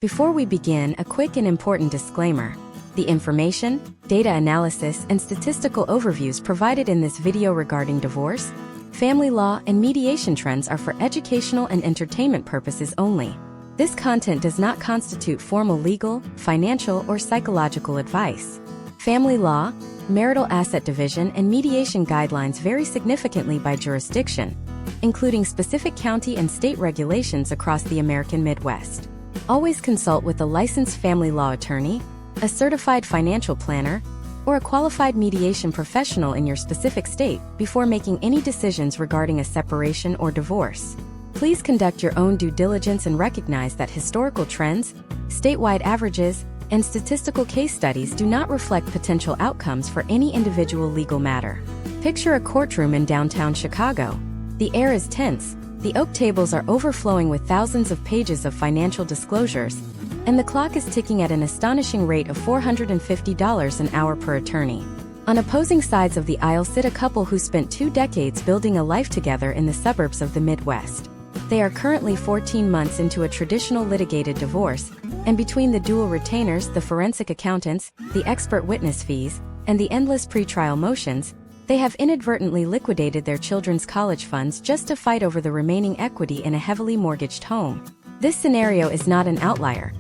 Before we begin, a quick and important disclaimer. The information, data analysis, and statistical overviews provided in this video regarding divorce, family law, and mediation trends are for educational and entertainment purposes only. This content does not constitute formal legal, financial, or psychological advice. Family law, marital asset division, and mediation guidelines vary significantly by jurisdiction, including specific county and state regulations across the American Midwest. Always consult with a licensed family law attorney, a certified financial planner, or a qualified mediation professional in your specific state before making any decisions regarding a separation or divorce. Please conduct your own due diligence and recognize that historical trends, statewide averages, and statistical case studies do not reflect potential outcomes for any individual legal matter. Picture a courtroom in downtown Chicago. The air is tense, the oak tables are overflowing with thousands of pages of financial disclosures, and the clock is ticking at an astonishing rate of $450 an hour per attorney. On opposing sides of the aisle sit a couple who spent 2 decades building a life together in the suburbs of the Midwest. They are currently 14 months into a traditional litigated divorce, and between the dual retainers, the forensic accountants, the expert witness fees, and the endless pretrial motions, they have inadvertently liquidated their children's college funds just to fight over the remaining equity in a heavily mortgaged home. This scenario is not an outlier.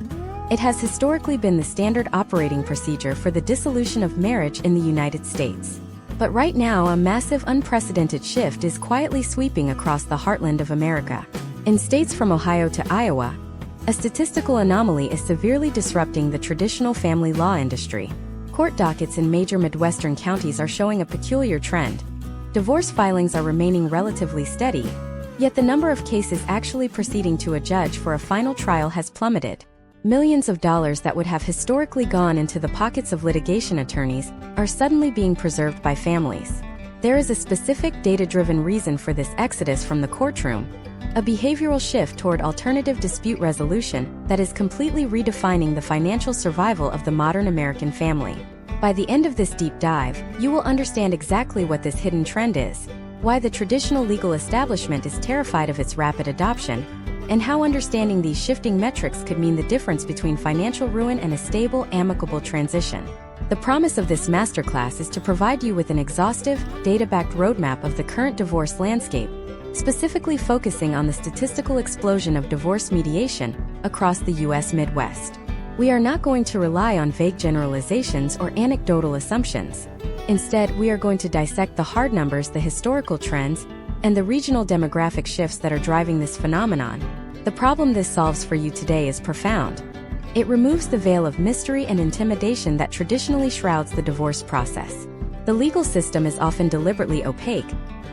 It has historically been the standard operating procedure for the dissolution of marriage in the United States. But right now, a massive, unprecedented shift is quietly sweeping across the heartland of America. In states from Ohio to Iowa, a statistical anomaly is severely disrupting the traditional family law industry. Court dockets in major Midwestern counties are showing a peculiar trend. Divorce filings are remaining relatively steady, yet the number of cases actually proceeding to a judge for a final trial has plummeted. Millions of dollars that would have historically gone into the pockets of litigation attorneys are suddenly being preserved by families. There is a specific data-driven reason for this exodus from the courtroom, a behavioral shift toward alternative dispute resolution that is completely redefining the financial survival of the modern American family. By the end of this deep dive, you will understand exactly what this hidden trend is, why the traditional legal establishment is terrified of its rapid adoption, and how understanding these shifting metrics could mean the difference between financial ruin and a stable, amicable transition. The promise of this masterclass is to provide you with an exhaustive, data-backed roadmap of the current divorce landscape, specifically focusing on the statistical explosion of divorce mediation across the U.S. Midwest. We are not going to rely on vague generalizations or anecdotal assumptions. Instead, we are going to dissect the hard numbers, the historical trends, and the regional demographic shifts that are driving this phenomenon. The problem this solves for you today is profound. It removes the veil of mystery and intimidation that traditionally shrouds the divorce process. The legal system is often deliberately opaque,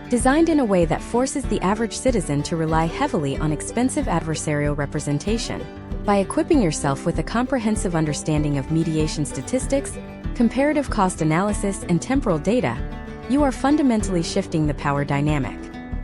designed in a way that forces the average citizen to rely heavily on expensive adversarial representation. By equipping yourself with a comprehensive understanding of mediation statistics, comparative cost analysis, and temporal data, you are fundamentally shifting the power dynamic.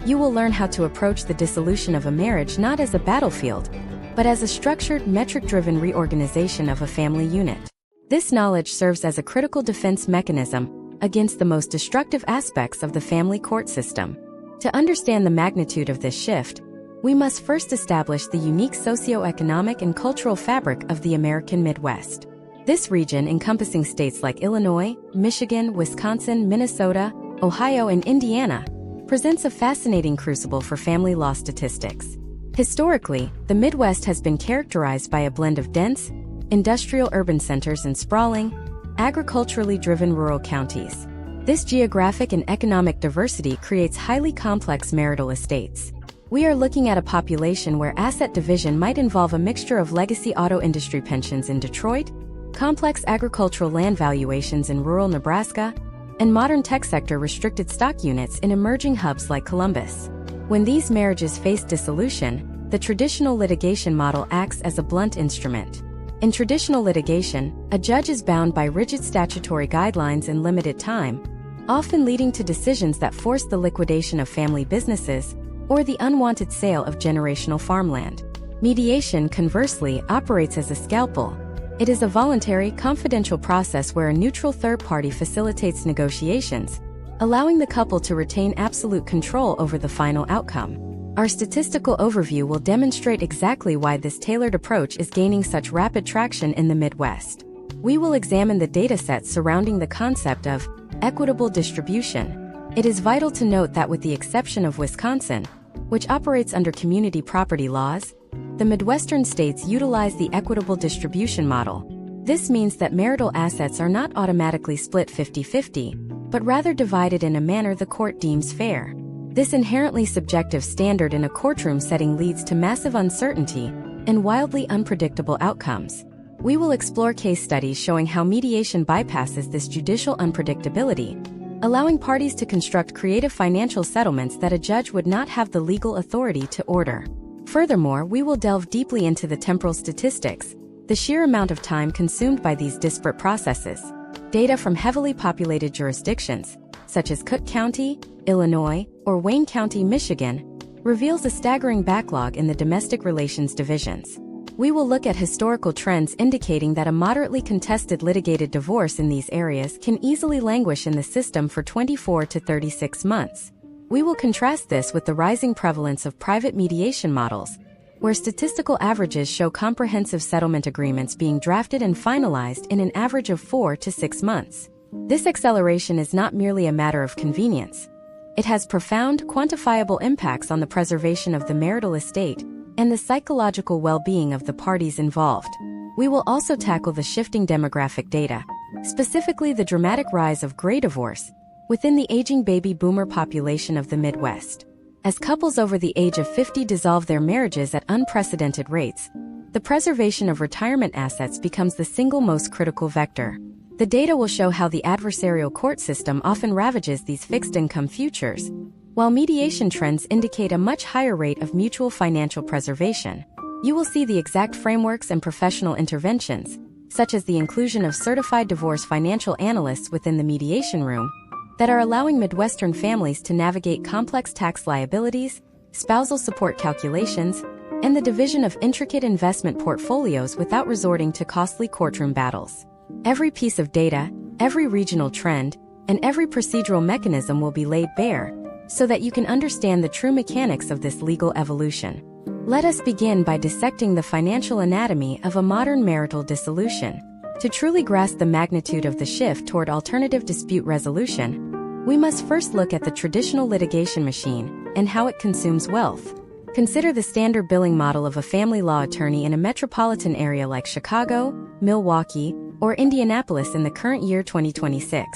You will learn how to approach the dissolution of a marriage not as a battlefield, but as a structured, metric-driven reorganization of a family unit. This knowledge serves as a critical defense mechanism against the most destructive aspects of the family court system. To understand the magnitude of this shift, we must first establish the unique socioeconomic and cultural fabric of the American Midwest. This region, encompassing states like Illinois, Michigan, Wisconsin, Minnesota, Ohio, and Indiana, presents a fascinating crucible for family law statistics. Historically, the Midwest has been characterized by a blend of dense, industrial urban centers and sprawling, agriculturally driven rural counties. This geographic and economic diversity creates highly complex marital estates. We are looking at a population where asset division might involve a mixture of legacy auto industry pensions in Detroit, complex agricultural land valuations in rural Nebraska, and modern tech sector restricted stock units in emerging hubs like Columbus. When these marriages face dissolution, the traditional litigation model acts as a blunt instrument. In traditional litigation, a judge is bound by rigid statutory guidelines and limited time, often leading to decisions that force the liquidation of family businesses or the unwanted sale of generational farmland. Mediation, conversely, operates as a scalpel. It is a voluntary, confidential process where a neutral third party facilitates negotiations, allowing the couple to retain absolute control over the final outcome. Our statistical overview will demonstrate exactly why this tailored approach is gaining such rapid traction in the Midwest. We will examine the datasets surrounding the concept of equitable distribution. It is vital to note that with the exception of Wisconsin, which operates under community property laws, the Midwestern states utilize the equitable distribution model. This means that marital assets are not automatically split 50-50, but rather divided in a manner the court deems fair. This inherently subjective standard in a courtroom setting leads to massive uncertainty and wildly unpredictable outcomes. We will explore case studies showing how mediation bypasses this judicial unpredictability, allowing parties to construct creative financial settlements that a judge would not have the legal authority to order. Furthermore, we will delve deeply into the temporal statistics, the sheer amount of time consumed by these disparate processes. Data from heavily populated jurisdictions, such as Cook County, Illinois, or Wayne County, Michigan, reveals a staggering backlog in the domestic relations divisions. We will look at historical trends indicating that a moderately contested litigated divorce in these areas can easily languish in the system for 24 to 36 months. We will contrast this with the rising prevalence of private mediation models, where statistical averages show comprehensive settlement agreements being drafted and finalized in an average of 4 to 6 months. This acceleration is not merely a matter of convenience. It has profound, quantifiable impacts on the preservation of the marital estate and the psychological well-being of the parties involved. We will also tackle the shifting demographic data, specifically the dramatic rise of gray divorce within the aging baby boomer population of the Midwest. As couples over the age of 50 dissolve their marriages at unprecedented rates, the preservation of retirement assets becomes the single most critical vector. The data will show how the adversarial court system often ravages these fixed-income futures, while mediation trends indicate a much higher rate of mutual financial preservation. You will see the exact frameworks and professional interventions, such as the inclusion of certified divorce financial analysts within the mediation room, that are allowing Midwestern families to navigate complex tax liabilities, spousal support calculations, and the division of intricate investment portfolios without resorting to costly courtroom battles. Every piece of data, every regional trend, and every procedural mechanism will be laid bare, so that you can understand the true mechanics of this legal evolution. Let us begin by dissecting the financial anatomy of a modern marital dissolution. To truly grasp the magnitude of the shift toward alternative dispute resolution, we must first look at the traditional litigation machine and how it consumes wealth. Consider the standard billing model of a family law attorney in a metropolitan area like Chicago, Milwaukee, or Indianapolis in the current year 2026.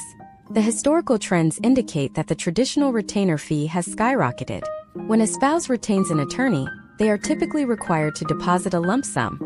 The historical trends indicate that the traditional retainer fee has skyrocketed. When a spouse retains an attorney, they are typically required to deposit a lump sum,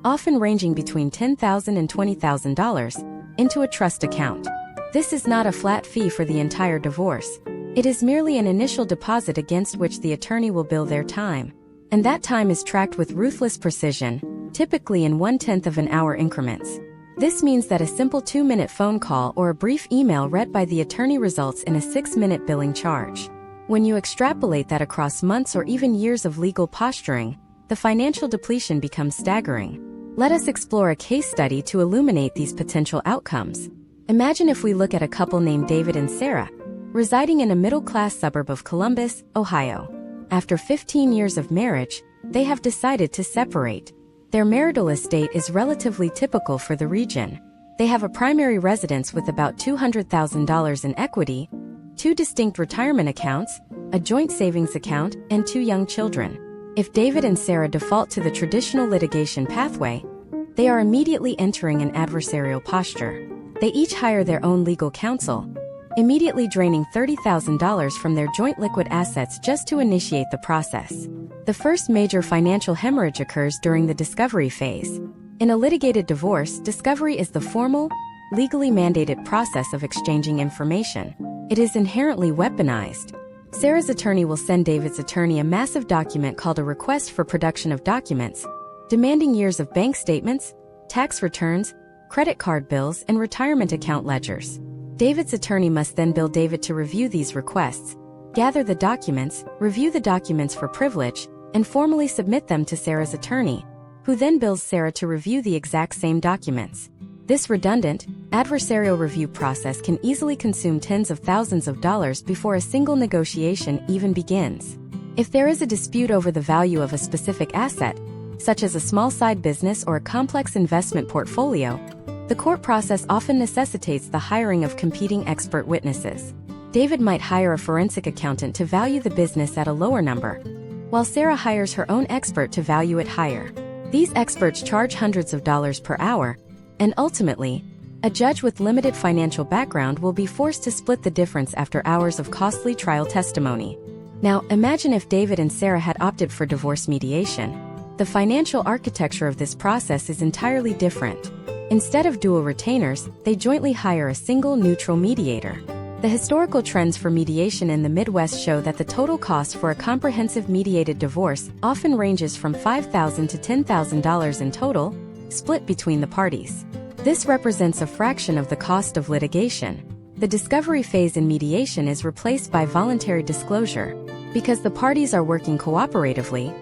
often ranging between $10,000 and $20,000, into a trust account. This is not a flat fee for the entire divorce. It is merely an initial deposit against which the attorney will bill their time. And that time is tracked with ruthless precision, typically in 1/10 of an hour increments. This means that a simple 2-minute phone call or a brief email read by the attorney results in a 6-minute billing charge. When you extrapolate that across months or even years of legal posturing, the financial depletion becomes staggering. Let us explore a case study to illuminate these potential outcomes. Imagine if we look at a couple named David and Sarah, residing in a middle-class suburb of Columbus, Ohio. After 15 years of marriage, they have decided to separate. Their marital estate is relatively typical for the region. They have a primary residence with about $200,000 in equity, 2 distinct retirement accounts, a joint savings account, and 2 young children. If David and Sarah default to the traditional litigation pathway, they are immediately entering an adversarial posture. They each hire their own legal counsel, immediately draining $30,000 from their joint liquid assets just to initiate the process. The first major financial hemorrhage occurs during the discovery phase. In a litigated divorce, discovery is the formal, legally mandated process of exchanging information. It is inherently weaponized. Sarah's attorney will send David's attorney a massive document called a request for production of documents, demanding years of bank statements, tax returns, credit card bills, and retirement account ledgers. David's attorney must then bill David to review these requests, gather the documents, review the documents for privilege, and formally submit them to Sarah's attorney, who then bills Sarah to review the exact same documents. This redundant, adversarial review process can easily consume tens of thousands of dollars before a single negotiation even begins. If there is a dispute over the value of a specific asset, such as a small side business or a complex investment portfolio, the court process often necessitates the hiring of competing expert witnesses. David might hire a forensic accountant to value the business at a lower number, while Sarah hires her own expert to value it higher. These experts charge hundreds of dollars per hour, and ultimately, a judge with limited financial background will be forced to split the difference after hours of costly trial testimony. Now, imagine if David and Sarah had opted for divorce mediation. The financial architecture of this process is entirely different. Instead of dual retainers, they jointly hire a single neutral mediator. The historical trends for mediation in the Midwest show that the total cost for a comprehensive mediated divorce often ranges from $5,000 to $10,000 in total, split between the parties. This represents a fraction of the cost of litigation. The discovery phase in mediation is replaced by voluntary disclosure. Because the parties are working cooperatively,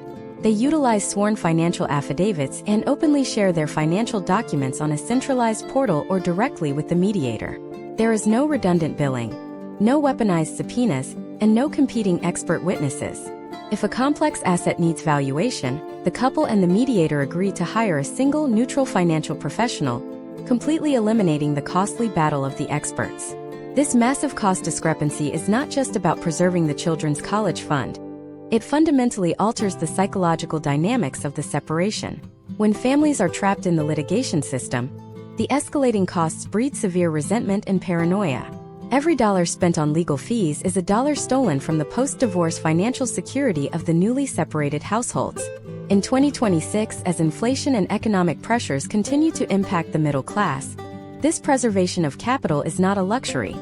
they utilize sworn financial affidavits and openly share their financial documents on a centralized portal or directly with the mediator. There is no redundant billing, no weaponized subpoenas, and no competing expert witnesses. If a complex asset needs valuation, the couple and the mediator agree to hire a single neutral financial professional, completely eliminating the costly battle of the experts. This massive cost discrepancy is not just about preserving the children's college fund. It fundamentally alters the psychological dynamics of the separation. When families are trapped in the litigation system, the escalating costs breed severe resentment and paranoia. Every dollar spent on legal fees is a dollar stolen from the post-divorce financial security of the newly separated households. In 2026, as inflation and economic pressures continue to impact the middle class, this preservation of capital is not a luxury.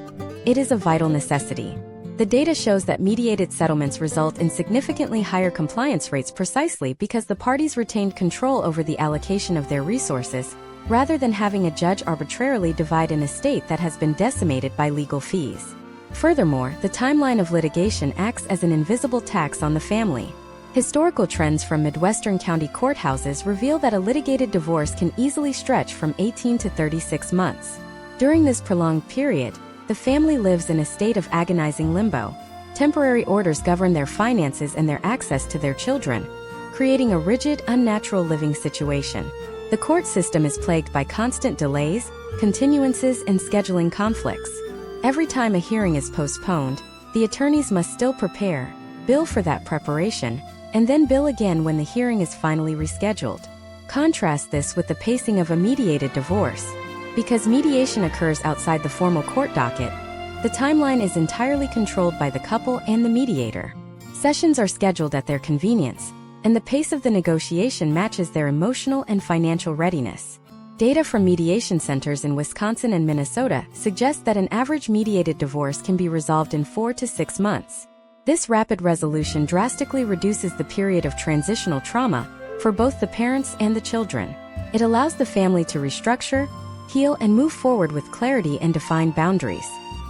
It is a vital necessity. The data shows that mediated settlements result in significantly higher compliance rates precisely because the parties retained control over the allocation of their resources, rather than having a judge arbitrarily divide an estate that has been decimated by legal fees. Furthermore, the timeline of litigation acts as an invisible tax on the family. Historical trends from Midwestern county courthouses reveal that a litigated divorce can easily stretch from 18 to 36 months. During this prolonged period, the family lives in a state of agonizing limbo. Temporary orders govern their finances and their access to their children, creating a rigid, unnatural living situation. The court system is plagued by constant delays, continuances, and scheduling conflicts. Every time a hearing is postponed, the attorneys must still prepare, bill for that preparation, and then bill again when the hearing is finally rescheduled. Contrast this with the pacing of a mediated divorce. Because mediation occurs outside the formal court docket, the timeline is entirely controlled by the couple and the mediator. Sessions are scheduled at their convenience, and the pace of the negotiation matches their emotional and financial readiness. Data from mediation centers in Wisconsin and Minnesota suggests that an average mediated divorce can be resolved in 4 to 6 months. This rapid resolution drastically reduces the period of transitional trauma for both the parents and the children. It allows the family to restructure, heal, and move forward with clarity and defined boundaries.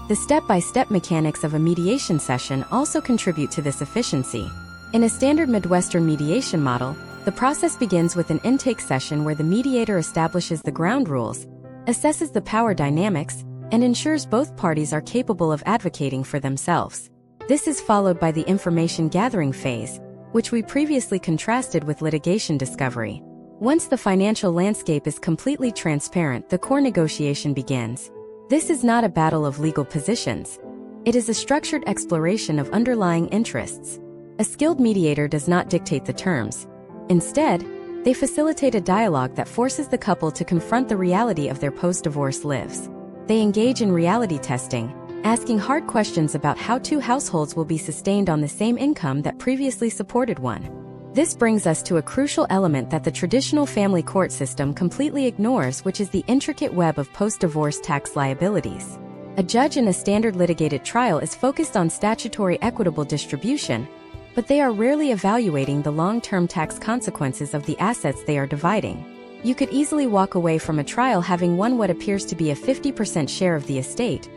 The step-by-step mechanics of a mediation session also contribute to this efficiency. In a standard Midwestern mediation model, the process begins with an intake session where the mediator establishes the ground rules, assesses the power dynamics, and ensures both parties are capable of advocating for themselves. This is followed by the information gathering phase, which we previously contrasted with litigation discovery. Once the financial landscape is completely transparent, the core negotiation begins. This is not a battle of legal positions. It is a structured exploration of underlying interests. A skilled mediator does not dictate the terms. Instead, they facilitate a dialogue that forces the couple to confront the reality of their post-divorce lives. They engage in reality testing, asking hard questions about how two households will be sustained on the same income that previously supported one. This brings us to a crucial element that the traditional family court system completely ignores, which is the intricate web of post-divorce tax liabilities. A judge in a standard litigated trial is focused on statutory equitable distribution, but they are rarely evaluating the long-term tax consequences of the assets they are dividing. You could easily walk away from a trial having won what appears to be a 50% share of the estate,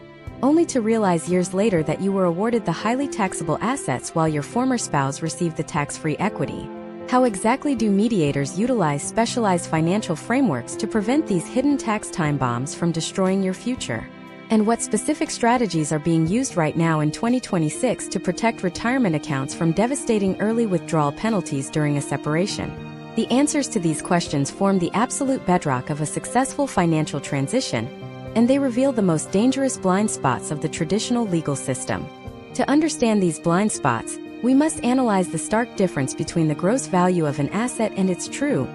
only to realize years later that you were awarded the highly taxable assets while your former spouse received the tax-free equity. How exactly do mediators utilize specialized financial frameworks to prevent these hidden tax time bombs from destroying your future? and what specific strategies are being used right now in 2026 to protect retirement accounts from devastating early withdrawal penalties during a separation. The answers to these questions form the absolute bedrock of a successful financial transition, and they reveal the most dangerous blind spots of the traditional legal system. To understand these blind spots, we must analyze the stark difference between the gross value of an asset and its true,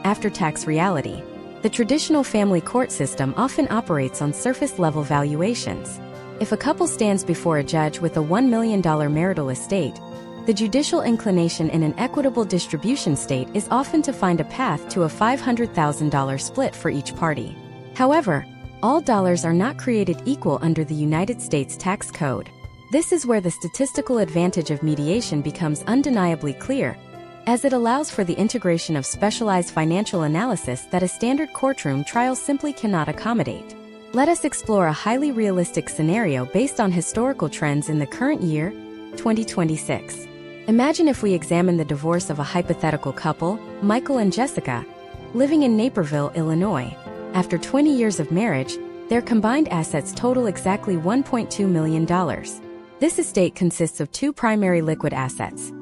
after-tax reality. The traditional family court system often operates on surface-level valuations. If a couple stands before a judge with a $1 million marital estate, the judicial inclination in an equitable distribution state is often to find a path to a $500,000 split for each party. However, all dollars are not created equal under the United States tax code. This is where the statistical advantage of mediation becomes undeniably clear, as it allows for the integration of specialized financial analysis that a standard courtroom trial simply cannot accommodate. Let us explore a highly realistic scenario based on historical trends in the current year, 2026. Imagine if we examine the divorce of a hypothetical couple, Michael and Jessica, living in Naperville, Illinois. After 20 years of marriage, their combined assets total exactly $1.2 million. This estate consists of two primary liquid assets: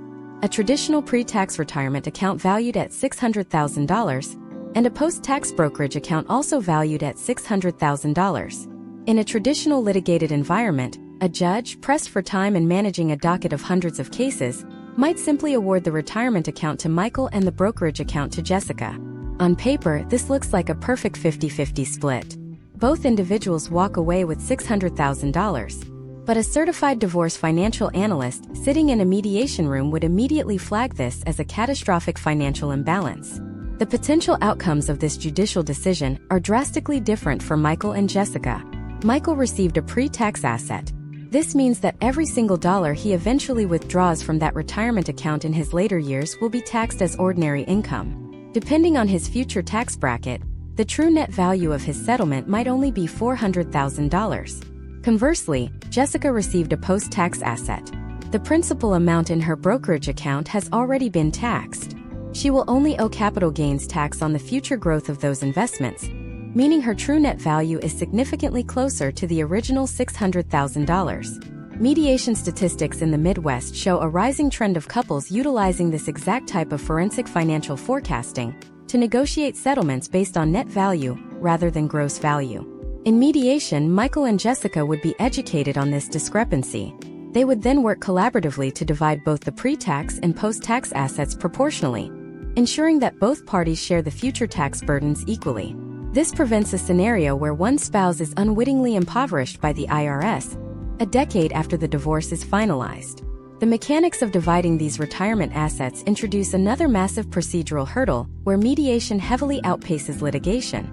a traditional pre-tax retirement account valued at $600,000, and a post-tax brokerage account also valued at $600,000. In a traditional litigated environment, a judge, pressed for time and managing a docket of hundreds of cases, might simply award the retirement account to Michael and the brokerage account to Jessica. On paper, this looks like a perfect 50-50 split. Both individuals walk away with $600,000. But a certified divorce financial analyst sitting in a mediation room would immediately flag this as a catastrophic financial imbalance. The potential outcomes of this judicial decision are drastically different for Michael and Jessica. Michael received a pre-tax asset. This means that every single dollar he eventually withdraws from that retirement account in his later years will be taxed as ordinary income. Depending on his future tax bracket, the true net value of his settlement might only be $400,000. Conversely, Jessica received a post-tax asset. The principal amount in her brokerage account has already been taxed. She will only owe capital gains tax on the future growth of those investments, meaning her true net value is significantly closer to the original $600,000. Mediation statistics in the Midwest show a rising trend of couples utilizing this exact type of forensic financial forecasting to negotiate settlements based on net value rather than gross value. In mediation, Michael and Jessica would be educated on this discrepancy. They would then work collaboratively to divide both the pre-tax and post-tax assets proportionally, ensuring that both parties share the future tax burdens equally. This prevents a scenario where one spouse is unwittingly impoverished by the IRS a decade after the divorce is finalized. The mechanics of dividing these retirement assets introduce another massive procedural hurdle where mediation heavily outpaces litigation: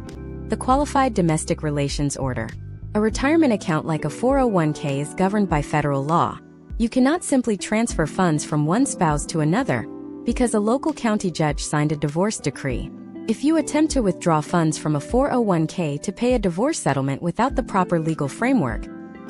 the Qualified Domestic Relations Order. A retirement account like a 401k is governed by federal law. You cannot simply transfer funds from one spouse to another because a local county judge signed a divorce decree. If you attempt to withdraw funds from a 401k to pay a divorce settlement without the proper legal framework,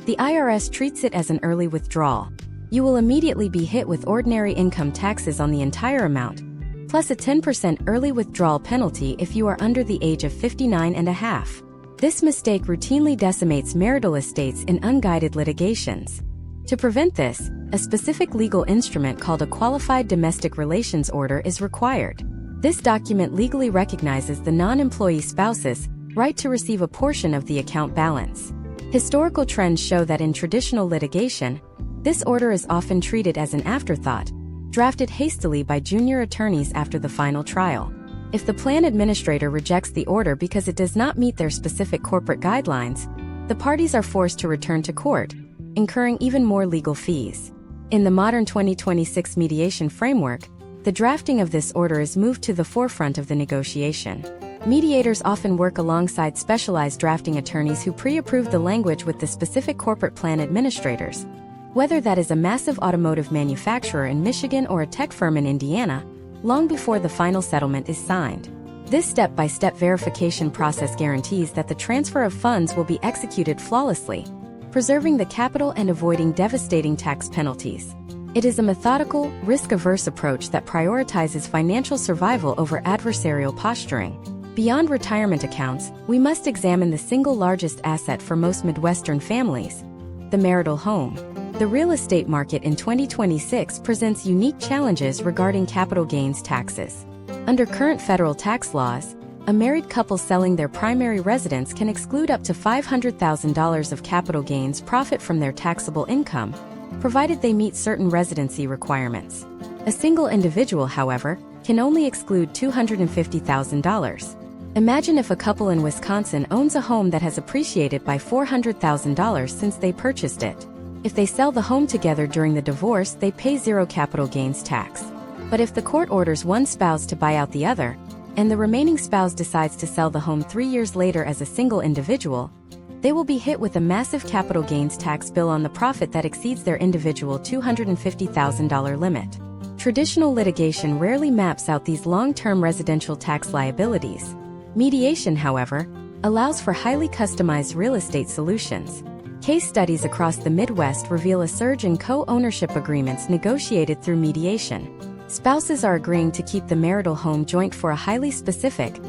the IRS treats it as an early withdrawal. You will immediately be hit with ordinary income taxes on the entire amount, plus a 10% early withdrawal penalty if you are under the age of 59 and a half. This mistake routinely decimates marital estates in unguided litigations. To prevent this, a specific legal instrument called a Qualified Domestic Relations Order is required. This document legally recognizes the non-employee spouse's right to receive a portion of the account balance. Historical trends show that in traditional litigation, this order is often treated as an afterthought, drafted hastily by junior attorneys after the final trial. If the plan administrator rejects the order because it does not meet their specific corporate guidelines, the parties are forced to return to court, incurring even more legal fees. In the modern 2026 mediation framework, the drafting of this order is moved to the forefront of the negotiation. Mediators often work alongside specialized drafting attorneys who pre-approve the language with the specific corporate plan administrators. Whether that is a massive automotive manufacturer in Michigan or a tech firm in Indiana, long before the final settlement is signed. This step-by-step verification process guarantees that the transfer of funds will be executed flawlessly, preserving the capital and avoiding devastating tax penalties. It is a methodical, risk-averse approach that prioritizes financial survival over adversarial posturing. Beyond retirement accounts, we must examine the single largest asset for most Midwestern families: the marital home. The real estate market in 2026 presents unique challenges regarding capital gains taxes. Under current federal tax laws, a married couple selling their primary residence can exclude up to $500,000 of capital gains profit from their taxable income, provided they meet certain residency requirements. A single individual, however, can only exclude $250,000. Imagine if a couple in Wisconsin owns a home that has appreciated by $400,000 since they purchased it. If they sell the home together during the divorce, they pay zero capital gains tax. But if the court orders one spouse to buy out the other, and the remaining spouse decides to sell the home 3 years later as a single individual, they will be hit with a massive capital gains tax bill on the profit that exceeds their individual $250,000 limit. Traditional litigation rarely maps out these long-term residential tax liabilities. Mediation, however, allows for highly customized real estate solutions. Case studies across the Midwest reveal a surge in co-ownership agreements negotiated through mediation. Spouses are agreeing to keep the marital home joint for a highly specific,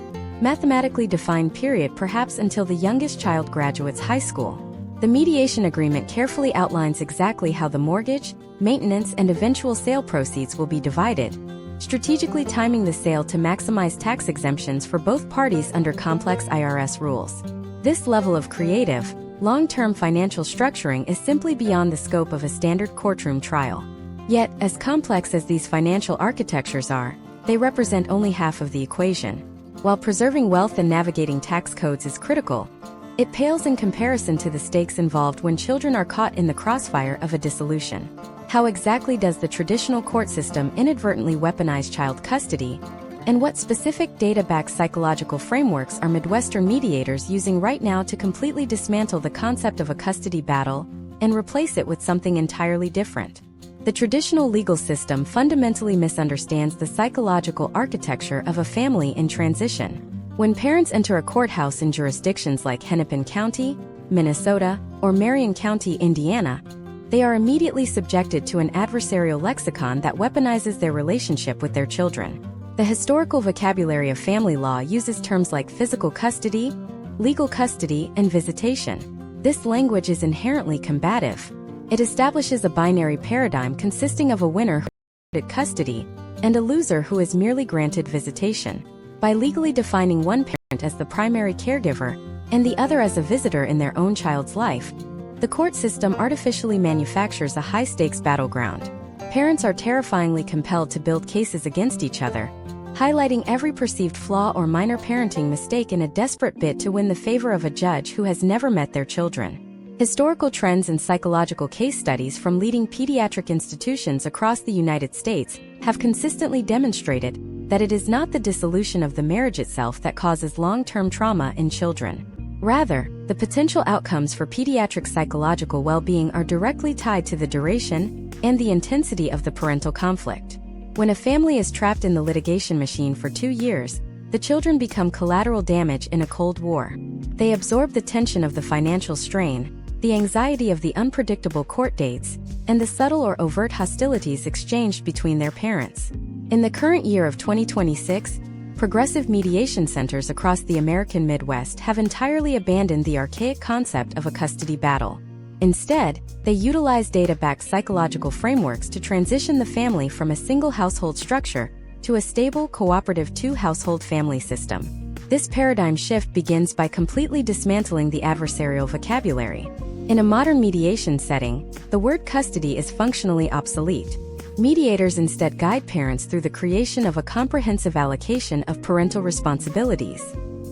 mathematically defined period, perhaps until the youngest child graduates high school. The mediation agreement carefully outlines exactly how the mortgage, maintenance, and eventual sale proceeds will be divided, strategically timing the sale to maximize tax exemptions for both parties under complex IRS rules. This level of creative, long-term financial structuring is simply beyond the scope of a standard courtroom trial. Yet, as complex as these financial architectures are, they represent only half of the equation. While preserving wealth and navigating tax codes is critical, it pales in comparison to the stakes involved when children are caught in the crossfire of a dissolution. How exactly does the traditional court system inadvertently weaponize child custody? And what specific data-backed psychological frameworks are Midwestern mediators using right now to completely dismantle the concept of a custody battle and replace it with something entirely different? The traditional legal system fundamentally misunderstands the psychological architecture of a family in transition. When parents enter a courthouse in jurisdictions like Hennepin County, Minnesota, or Marion County, Indiana, they are immediately subjected to an adversarial lexicon that weaponizes their relationship with their children. The historical vocabulary of family law uses terms like physical custody, legal custody, and visitation. This language is inherently combative. It establishes a binary paradigm consisting of a winner who is granted custody and a loser who is merely granted visitation. By legally defining one parent as the primary caregiver and the other as a visitor in their own child's life, the court system artificially manufactures a high-stakes battleground. Parents are terrifyingly compelled to build cases against each other, highlighting every perceived flaw or minor parenting mistake in a desperate bid to win the favor of a judge who has never met their children. Historical trends and psychological case studies from leading pediatric institutions across the United States have consistently demonstrated that it is not the dissolution of the marriage itself that causes long-term trauma in children. Rather, the potential outcomes for pediatric psychological well-being are directly tied to the duration and the intensity of the parental conflict. When a family is trapped in the litigation machine for 2 years, the children become collateral damage in a Cold War. They absorb the tension of the financial strain, the anxiety of the unpredictable court dates, and the subtle or overt hostilities exchanged between their parents. In the current year of 2026, progressive mediation centers across the American Midwest have entirely abandoned the archaic concept of a custody battle. Instead, they utilize data-backed psychological frameworks to transition the family from a single household structure to a stable, cooperative two-household family system. This paradigm shift begins by completely dismantling the adversarial vocabulary. In a modern mediation setting, the word custody is functionally obsolete. Mediators instead guide parents through the creation of a comprehensive allocation of parental responsibilities.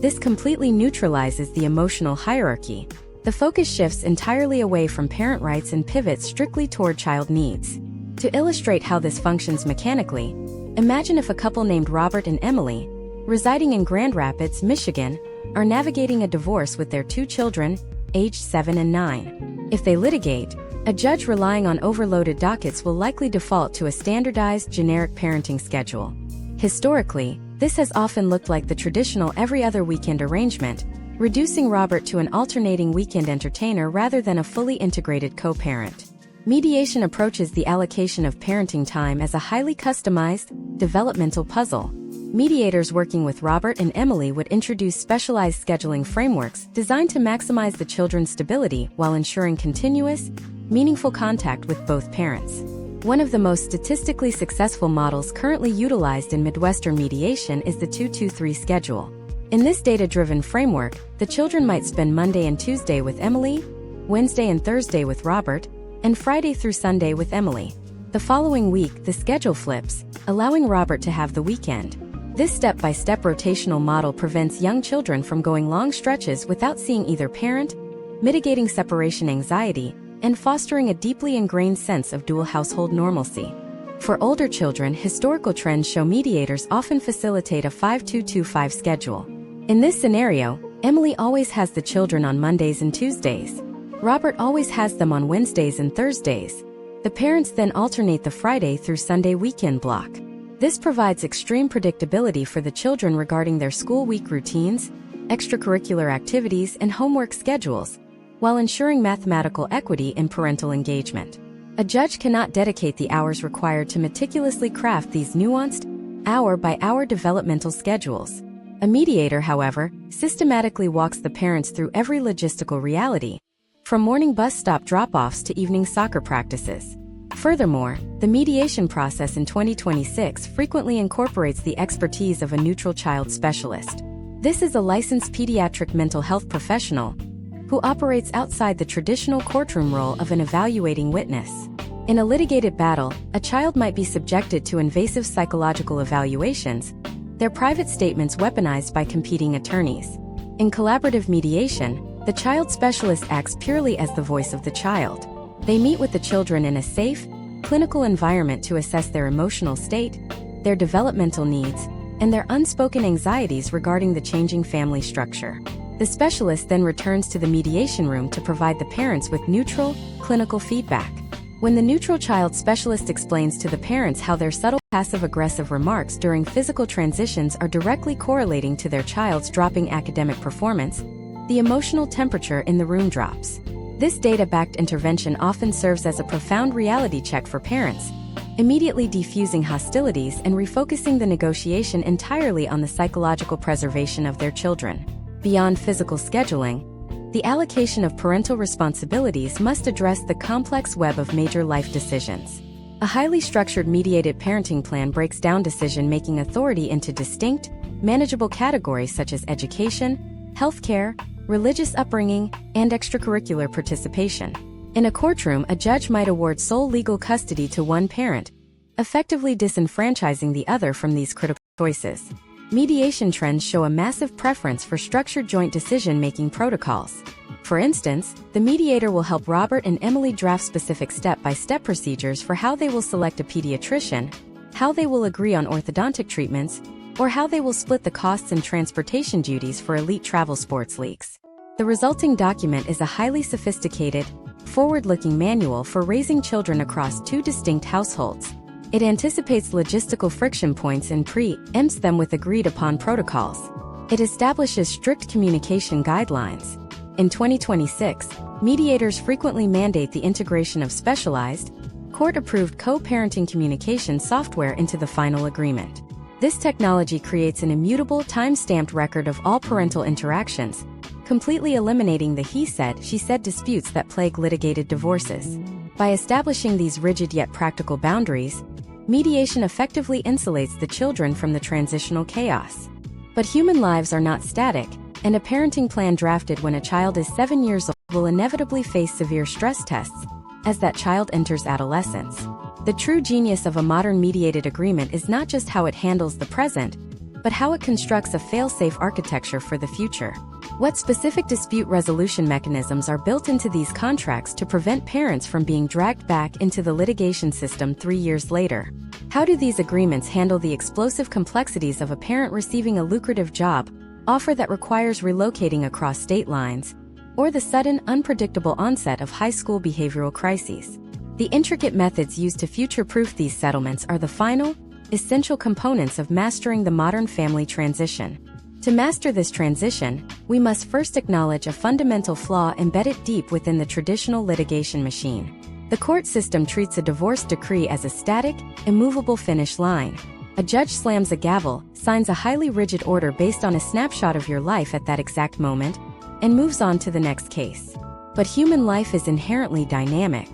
This completely neutralizes the emotional hierarchy. The focus shifts entirely away from parent rights and pivots strictly toward child needs. To illustrate how this functions mechanically, imagine if a couple named Robert and Emily, residing in Grand Rapids, Michigan, are navigating a divorce with their 2 children, aged 7 and 9. If they litigate, a judge relying on overloaded dockets will likely default to a standardized, generic parenting schedule. Historically, this has often looked like the traditional every other weekend arrangement, reducing Robert to an alternating weekend entertainer rather than a fully integrated co-parent. Mediation approaches the allocation of parenting time as a highly customized, developmental puzzle. Mediators working with Robert and Emily would introduce specialized scheduling frameworks designed to maximize the children's stability while ensuring continuous, meaningful contact with both parents. One of the most statistically successful models currently utilized in Midwestern mediation is the 2-2-3 schedule. In this data-driven framework, the children might spend Monday and Tuesday with Emily, Wednesday and Thursday with Robert, and Friday through Sunday with Emily. The following week, the schedule flips, allowing Robert to have the weekend. This step-by-step rotational model prevents young children from going long stretches without seeing either parent, mitigating separation anxiety, and fostering a deeply ingrained sense of dual household normalcy. For older children, historical trends show mediators often facilitate a 5-2-2-5 schedule. In this scenario, Emily always has the children on Mondays and Tuesdays. Robert always has them on Wednesdays and Thursdays. The parents then alternate the Friday through Sunday weekend block. This provides extreme predictability for the children regarding their school week routines, extracurricular activities, and homework schedules, while ensuring mathematical equity in parental engagement. A judge cannot dedicate the hours required to meticulously craft these nuanced, hour-by-hour developmental schedules. A mediator, however, systematically walks the parents through every logistical reality, from morning bus stop drop-offs to evening soccer practices. Furthermore, the mediation process in 2026 frequently incorporates the expertise of a neutral child specialist. This is a licensed pediatric mental health professional who operates outside the traditional courtroom role of an evaluating witness. In a litigated battle, a child might be subjected to invasive psychological evaluations, their private statements weaponized by competing attorneys. In collaborative mediation, the child specialist acts purely as the voice of the child. They meet with the children in a safe, clinical environment to assess their emotional state, their developmental needs, and their unspoken anxieties regarding the changing family structure. The specialist then returns to the mediation room to provide the parents with neutral, clinical feedback. When the neutral child specialist explains to the parents how their subtle passive-aggressive remarks during physical transitions are directly correlating to their child's dropping academic performance, the emotional temperature in the room drops. This data-backed intervention often serves as a profound reality check for parents, immediately defusing hostilities and refocusing the negotiation entirely on the psychological preservation of their children. Beyond physical scheduling, the allocation of parental responsibilities must address the complex web of major life decisions. A highly structured mediated parenting plan breaks down decision-making authority into distinct, manageable categories such as education, healthcare, religious upbringing, and extracurricular participation. In a courtroom, a judge might award sole legal custody to one parent, effectively disenfranchising the other from these critical choices. Mediation trends show a massive preference for structured joint decision-making protocols. For instance, the mediator will help Robert and Emily draft specific step-by-step procedures for how they will select a pediatrician, how they will agree on orthodontic treatments, or how they will split the costs and transportation duties for elite travel sports leagues. The resulting document is a highly sophisticated, forward-looking manual for raising children across two distinct households. It anticipates logistical friction points and pre-empts them with agreed-upon protocols. It establishes strict communication guidelines. In 2026, mediators frequently mandate the integration of specialized, court-approved co-parenting communication software into the final agreement. This technology creates an immutable, time-stamped record of all parental interactions, completely eliminating the he said, she said disputes that plague litigated divorces. By establishing these rigid yet practical boundaries, mediation effectively insulates the children from the transitional chaos. But human lives are not static, and a parenting plan drafted when a child is 7 years old will inevitably face severe stress tests as that child enters adolescence. The true genius of a modern mediated agreement is not just how it handles the present, but how it constructs a fail-safe architecture for the future. What specific dispute resolution mechanisms are built into these contracts to prevent parents from being dragged back into the litigation system 3 years later? How do these agreements handle the explosive complexities of a parent receiving a lucrative job offer that requires relocating across state lines, or the sudden, unpredictable onset of high school behavioral crises? The intricate methods used to future-proof these settlements are the final, essential components of mastering the modern family transition. To master this transition, we must first acknowledge a fundamental flaw embedded deep within the traditional litigation machine. The court system treats a divorce decree as a static, immovable finish line, a A judge slams a gavel, signs a highly rigid order based on a snapshot of your life at that exact moment, and moves on to the next case. But human life is inherently dynamic.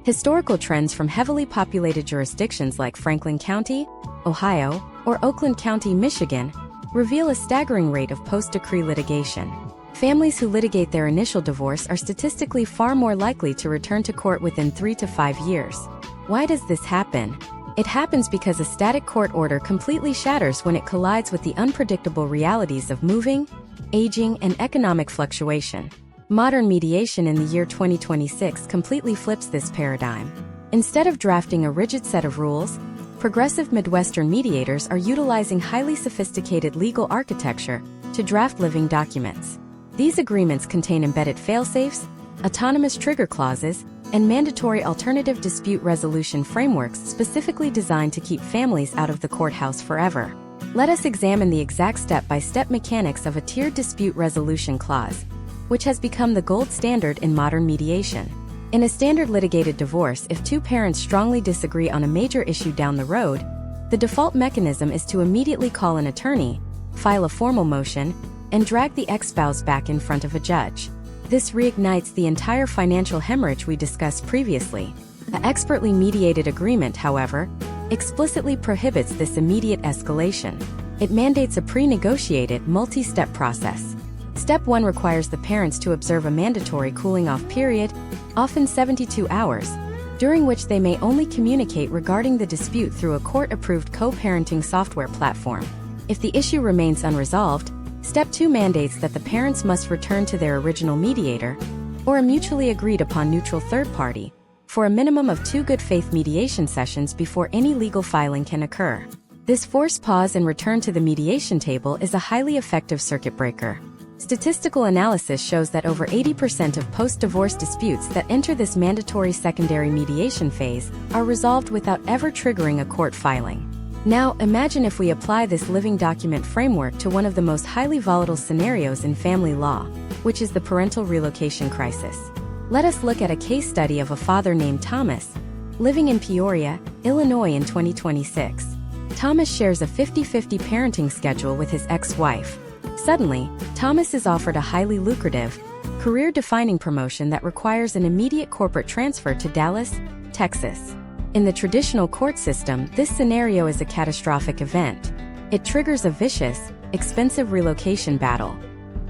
Historical trends from heavily populated jurisdictions like Franklin County, Ohio, or Oakland County, Michigan, reveal a staggering rate of post-decree litigation. Families who litigate their initial divorce are statistically far more likely to return to court within 3 to 5 years. Why does this happen? It happens because a static court order completely shatters when it collides with the unpredictable realities of moving, aging, and economic fluctuation. Modern mediation in the year 2026 completely flips this paradigm. Instead of drafting a rigid set of rules, progressive Midwestern mediators are utilizing highly sophisticated legal architecture to draft living documents. These agreements contain embedded fail-safes, autonomous trigger clauses, and mandatory alternative dispute resolution frameworks specifically designed to keep families out of the courthouse forever. Let us examine the exact step-by-step mechanics of a tiered dispute resolution clause, which has become the gold standard in modern mediation. In a standard litigated divorce, if two parents strongly disagree on a major issue down the road, the default mechanism is to immediately call an attorney, file a formal motion, and drag the ex-spouse back in front of a judge. This reignites the entire financial hemorrhage we discussed previously. An expertly mediated agreement, however, explicitly prohibits this immediate escalation. It mandates a pre-negotiated, multi-step process. Step 1 requires the parents to observe a mandatory cooling-off period, often 72 hours, during which they may only communicate regarding the dispute through a court-approved co-parenting software platform. If the issue remains unresolved, Step 2 mandates that the parents must return to their original mediator, or a mutually agreed-upon neutral third party, for a minimum of 2 good faith mediation sessions before any legal filing can occur. This forced pause and return to the mediation table is a highly effective circuit breaker. Statistical analysis shows that over 80% of post-divorce disputes that enter this mandatory secondary mediation phase are resolved without ever triggering a court filing. Now, imagine if we apply this living document framework to one of the most highly volatile scenarios in family law, which is the parental relocation crisis. Let us look at a case study of a father named Thomas, living in Peoria, Illinois in 2026. Thomas shares a 50-50 parenting schedule with his ex-wife. Suddenly, Thomas is offered a highly lucrative, career-defining promotion that requires an immediate corporate transfer to Dallas, Texas. In the traditional court system, this scenario is a catastrophic event. It triggers a vicious, expensive relocation battle.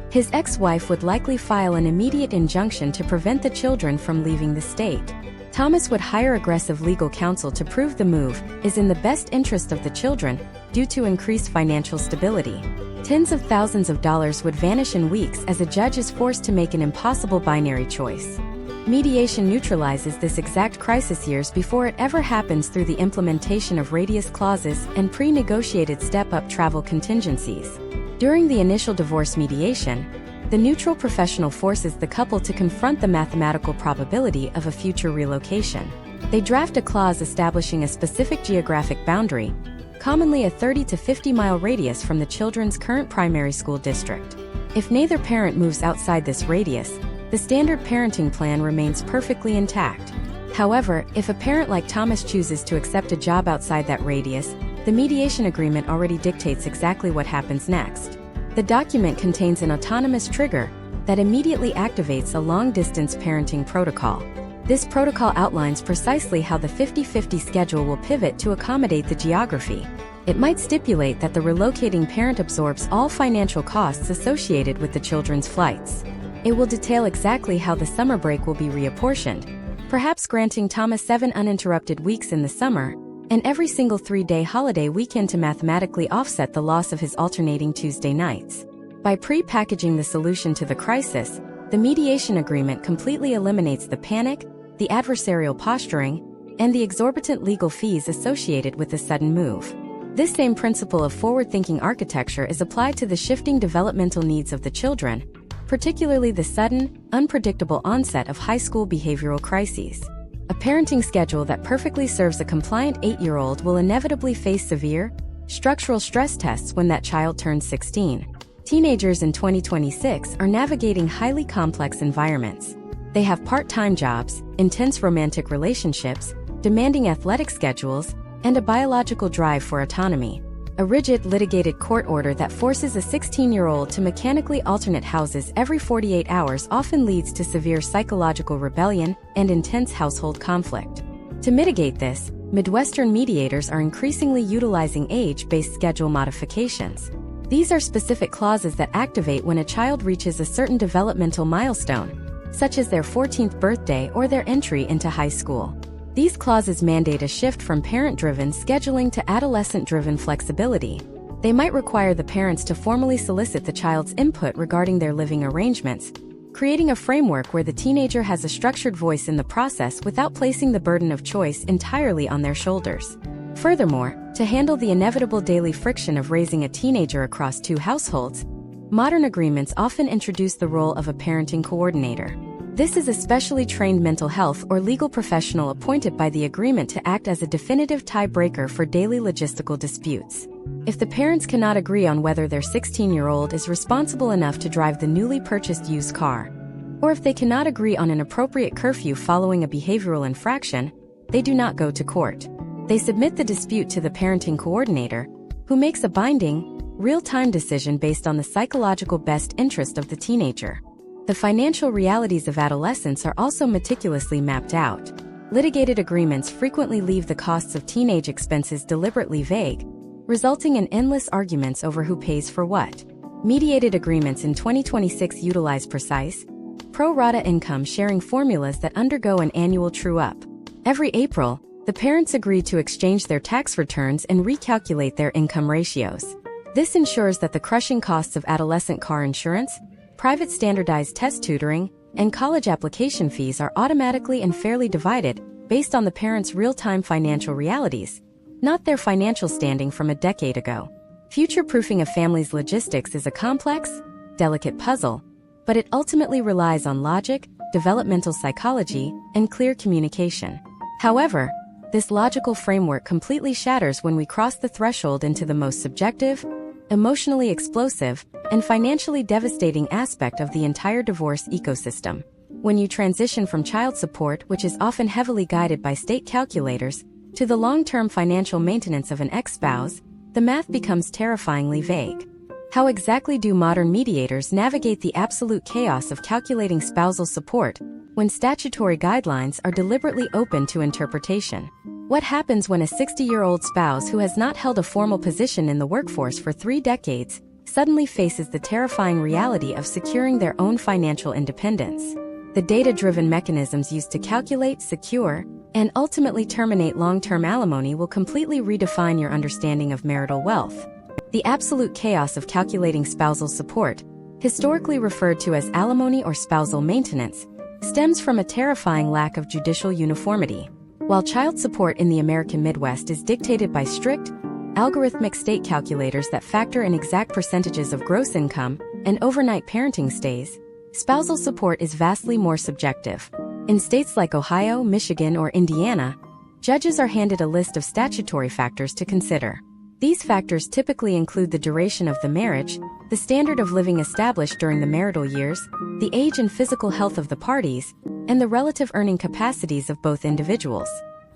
His ex-wife would likely file an immediate injunction to prevent the children from leaving the state. Thomas would hire aggressive legal counsel to prove the move is in the best interest of the children due to increased financial stability. Tens of thousands of dollars would vanish in weeks as a judge is forced to make an impossible binary choice. Mediation neutralizes this exact crisis years before it ever happens through the implementation of radius clauses and pre-negotiated step-up travel contingencies. During the initial divorce mediation, the neutral professional forces the couple to confront the mathematical probability of a future relocation. They draft a clause establishing a specific geographic boundary, commonly a 30 to 50-mile radius from the children's current primary school district. If neither parent moves outside this radius, the standard parenting plan remains perfectly intact. However, if a parent like Thomas chooses to accept a job outside that radius, the mediation agreement already dictates exactly what happens next. The document contains an autonomous trigger that immediately activates a long-distance parenting protocol. This protocol outlines precisely how the 50-50 schedule will pivot to accommodate the geography. It might stipulate that the relocating parent absorbs all financial costs associated with the children's flights. It will detail exactly how the summer break will be reapportioned, perhaps granting Thomas 7 uninterrupted weeks in the summer, and every single 3-day holiday weekend to mathematically offset the loss of his alternating Tuesday nights. By pre-packaging the solution to the crisis, the mediation agreement completely eliminates the panic, the adversarial posturing, and the exorbitant legal fees associated with the sudden move. This same principle of forward-thinking architecture is applied to the shifting developmental needs of the children, particularly the sudden, unpredictable onset of high school behavioral crises. A parenting schedule that perfectly serves a compliant 8-year-old will inevitably face severe, structural stress tests when that child turns 16. Teenagers in 2026 are navigating highly complex environments. They have part-time jobs, intense romantic relationships, demanding athletic schedules, and a biological drive for autonomy. A rigid, litigated court order that forces a 16-year-old to mechanically alternate houses every 48 hours often leads to severe psychological rebellion and intense household conflict. To mitigate this, Midwestern mediators are increasingly utilizing age-based schedule modifications. These are specific clauses that activate when a child reaches a certain developmental milestone, such as their 14th birthday or their entry into high school. These clauses mandate a shift from parent-driven scheduling to adolescent-driven flexibility. They might require the parents to formally solicit the child's input regarding their living arrangements, creating a framework where the teenager has a structured voice in the process without placing the burden of choice entirely on their shoulders. Furthermore, to handle the inevitable daily friction of raising a teenager across two households, modern agreements often introduce the role of a parenting coordinator. This is a specially trained mental health or legal professional appointed by the agreement to act as a definitive tiebreaker for daily logistical disputes. If the parents cannot agree on whether their 16-year-old is responsible enough to drive the newly purchased used car, or if they cannot agree on an appropriate curfew following a behavioral infraction, they do not go to court. They submit the dispute to the parenting coordinator, who makes a binding, real-time decision based on the psychological best interest of the teenager. The financial realities of adolescence are also meticulously mapped out. Litigated agreements frequently leave the costs of teenage expenses deliberately vague, resulting in endless arguments over who pays for what. Mediated agreements in 2026 utilize precise, pro-rata income sharing formulas that undergo an annual true-up. Every April, the parents agree to exchange their tax returns and recalculate their income ratios. This ensures that the crushing costs of adolescent car insurance, private standardized test tutoring, and college application fees are automatically and fairly divided based on the parents' real-time financial realities, not their financial standing from a decade ago. Future-proofing a family's logistics is a complex, delicate puzzle, but it ultimately relies on logic, developmental psychology, and clear communication. However, this logical framework completely shatters when we cross the threshold into the most subjective, emotionally explosive, and financially devastating aspect of the entire divorce ecosystem. When you transition from child support, which is often heavily guided by state calculators, to the long-term financial maintenance of an ex-spouse, the math becomes terrifyingly vague. How exactly do modern mediators navigate the absolute chaos of calculating spousal support when statutory guidelines are deliberately open to interpretation? What happens when a 60-year-old spouse who has not held a formal position in the workforce for 3 decades suddenly faces the terrifying reality of securing their own financial independence? The data-driven mechanisms used to calculate, secure, and ultimately terminate long-term alimony will completely redefine your understanding of marital wealth. The absolute chaos of calculating spousal support, historically referred to as alimony or spousal maintenance, stems from a terrifying lack of judicial uniformity. While child support in the American Midwest is dictated by strict, algorithmic state calculators that factor in exact percentages of gross income and overnight parenting stays, spousal support is vastly more subjective. In states like Ohio, Michigan, or Indiana, judges are handed a list of statutory factors to consider. These factors typically include the duration of the marriage, the standard of living established during the marital years, the age and physical health of the parties, and the relative earning capacities of both individuals.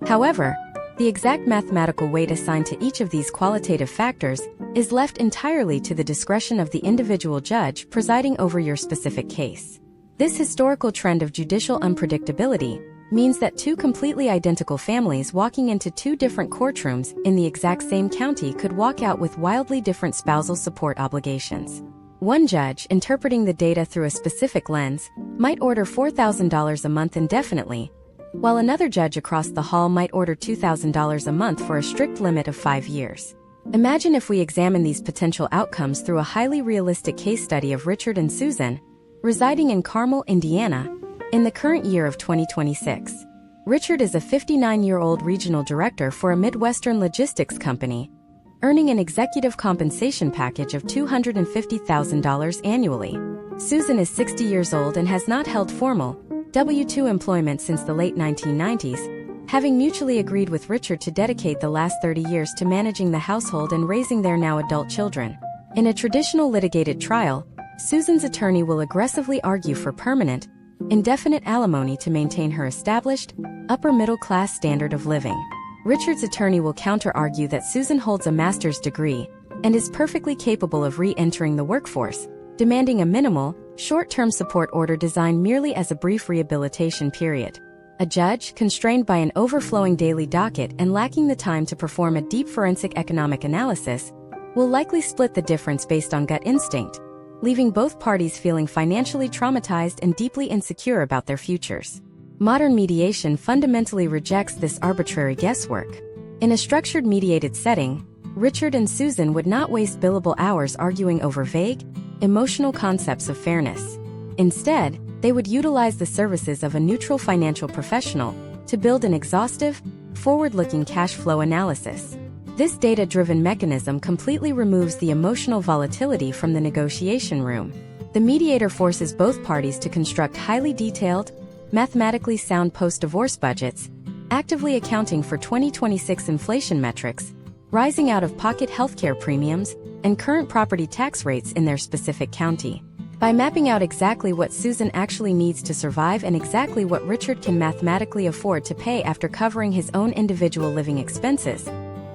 However, the exact mathematical weight assigned to each of these qualitative factors is left entirely to the discretion of the individual judge presiding over your specific case. This historical trend of judicial unpredictability means that 2 completely identical families walking into 2 different courtrooms in the exact same county could walk out with wildly different spousal support obligations. One judge, interpreting the data through a specific lens, might order $4,000 a month indefinitely, while another judge across the hall might order $2,000 a month for a strict limit of 5 years. Imagine if we examine these potential outcomes through a highly realistic case study of Richard and Susan, residing in Carmel, Indiana, in the current year of 2026. Richard is a 59-year-old regional director for a Midwestern logistics company, earning an executive compensation package of $250,000 annually. Susan is 60 years old and has not held formal W-2 employment since the late 1990s, having mutually agreed with Richard to dedicate the last 30 years to managing the household and raising their now adult children. In a traditional litigated trial, Susan's attorney will aggressively argue for permanent, indefinite alimony to maintain her established, upper-middle-class standard of living. Richard's attorney will counter-argue that Susan holds a master's degree and is perfectly capable of re-entering the workforce, demanding a minimal, short-term support order designed merely as a brief rehabilitation period. A judge, constrained by an overflowing daily docket and lacking the time to perform a deep forensic economic analysis, will likely split the difference based on gut instinct, leaving both parties feeling financially traumatized and deeply insecure about their futures. Modern mediation fundamentally rejects this arbitrary guesswork. In a structured mediated setting, Richard and Susan would not waste billable hours arguing over vague, emotional concepts of fairness. Instead, they would utilize the services of a neutral financial professional to build an exhaustive, forward-looking cash flow analysis. This data-driven mechanism completely removes the emotional volatility from the negotiation room. The mediator forces both parties to construct highly detailed, mathematically sound post-divorce budgets, actively accounting for 2026 inflation metrics, rising out-of-pocket healthcare premiums, and current property tax rates in their specific county. By mapping out exactly what Susan actually needs to survive and exactly what Richard can mathematically afford to pay after covering his own individual living expenses,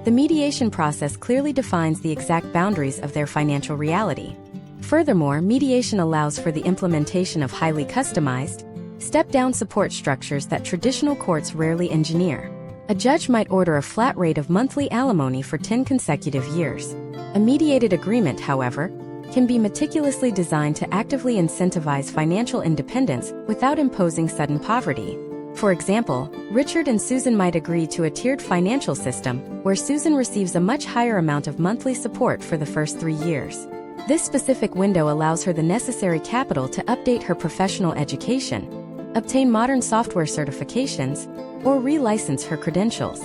the mediation process clearly defines the exact boundaries of their financial reality. Furthermore, mediation allows for the implementation of highly customized, step-down support structures that traditional courts rarely engineer. A judge might order a flat rate of monthly alimony for 10 consecutive years. A mediated agreement, however, can be meticulously designed to actively incentivize financial independence without imposing sudden poverty. For example, Richard and Susan might agree to a tiered financial system where Susan receives a much higher amount of monthly support for the first 3 years. This specific window allows her the necessary capital to update her professional education, obtain modern software certifications, or relicense her credentials.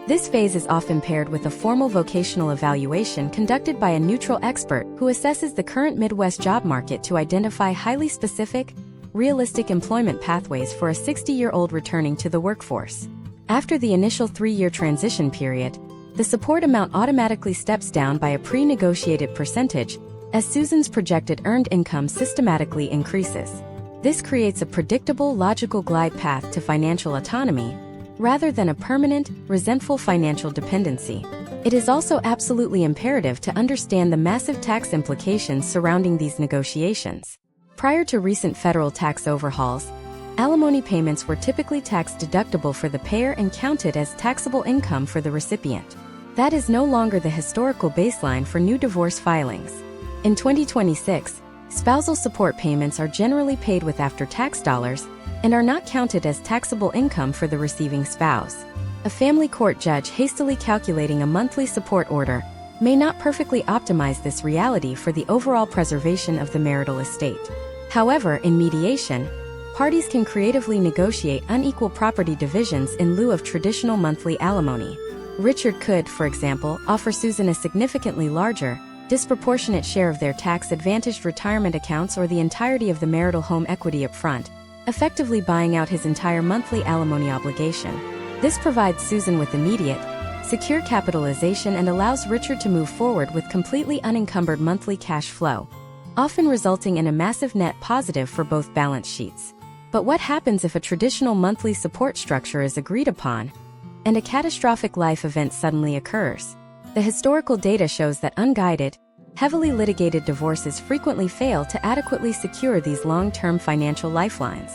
This phase is often paired with a formal vocational evaluation conducted by a neutral expert who assesses the current Midwest job market to identify highly specific, realistic employment pathways for a 60-year-old returning to the workforce. After the initial 3-year transition period, the support amount automatically steps down by a pre-negotiated percentage as Susan's projected earned income systematically increases. This creates a predictable, logical glide path to financial autonomy, rather than a permanent, resentful financial dependency. It is also absolutely imperative to understand the massive tax implications surrounding these negotiations. Prior to recent federal tax overhauls, alimony payments were typically tax-deductible for the payer and counted as taxable income for the recipient. That is no longer the historical baseline for new divorce filings. In 2026, spousal support payments are generally paid with after-tax dollars and are not counted as taxable income for the receiving spouse. A family court judge hastily calculating a monthly support order may not perfectly optimize this reality for the overall preservation of the marital estate. However, in mediation, parties can creatively negotiate unequal property divisions in lieu of traditional monthly alimony. Richard could, for example, offer Susan a significantly larger, disproportionate share of their tax-advantaged retirement accounts or the entirety of the marital home equity up front, effectively buying out his entire monthly alimony obligation. This provides Susan with immediate, secure capitalization and allows Richard to move forward with completely unencumbered monthly cash flow, often resulting in a massive net positive for both balance sheets. But what happens if a traditional monthly support structure is agreed upon, and a catastrophic life event suddenly occurs? The historical data shows that unguided, heavily litigated divorces frequently fail to adequately secure these long-term financial lifelines.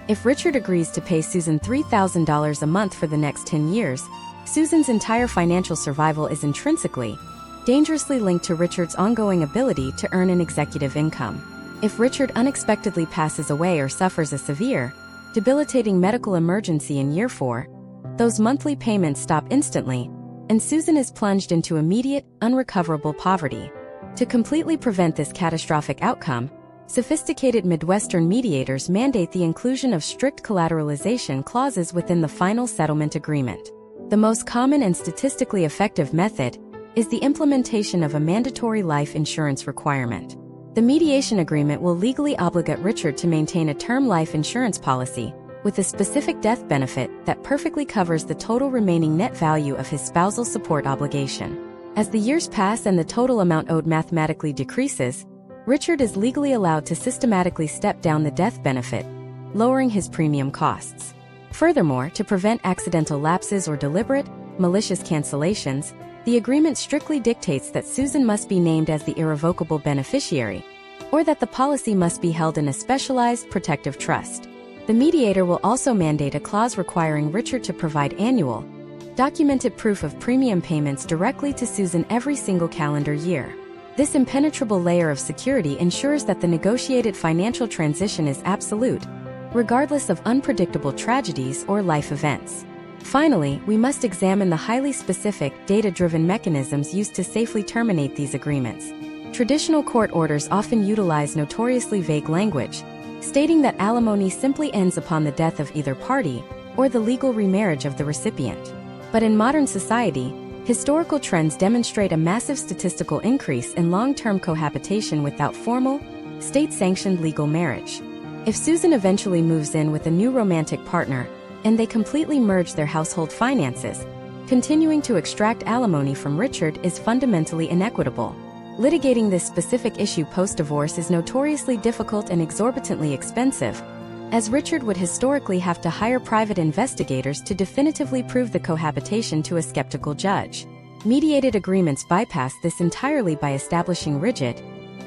If Richard agrees to pay Susan $3,000 a month for the next 10 years, Susan's entire financial survival is intrinsically, dangerously linked to Richard's ongoing ability to earn an executive income. If Richard unexpectedly passes away or suffers a severe, debilitating medical emergency in year 4, those monthly payments stop instantly, and Susan is plunged into immediate, unrecoverable poverty. To completely prevent this catastrophic outcome, sophisticated Midwestern mediators mandate the inclusion of strict collateralization clauses within the final settlement agreement. The most common and statistically effective method is the implementation of a mandatory life insurance requirement. The mediation agreement will legally obligate Richard to maintain a term life insurance policy with a specific death benefit that perfectly covers the total remaining net value of his spousal support obligation. As the years pass and the total amount owed mathematically decreases, Richard is legally allowed to systematically step down the death benefit, lowering his premium costs. Furthermore, to prevent accidental lapses or deliberate, malicious cancellations, the agreement strictly dictates that Susan must be named as the irrevocable beneficiary, or that the policy must be held in a specialized protective trust. The mediator will also mandate a clause requiring Richard to provide annual, documented proof of premium payments directly to Susan every single calendar year. This impenetrable layer of security ensures that the negotiated financial transition is absolute, regardless of unpredictable tragedies or life events. Finally, we must examine the highly specific, data-driven mechanisms used to safely terminate these agreements. Traditional court orders often utilize notoriously vague language, stating that alimony simply ends upon the death of either party or the legal remarriage of the recipient. But in modern society, historical trends demonstrate a massive statistical increase in long-term cohabitation without formal, state-sanctioned legal marriage. If Susan eventually moves in with a new romantic partner, and they completely merge their household finances, continuing to extract alimony from Richard is fundamentally inequitable. Litigating this specific issue post-divorce is notoriously difficult and exorbitantly expensive, as Richard would historically have to hire private investigators to definitively prove the cohabitation to a skeptical judge. Mediated agreements bypass this entirely by establishing rigid,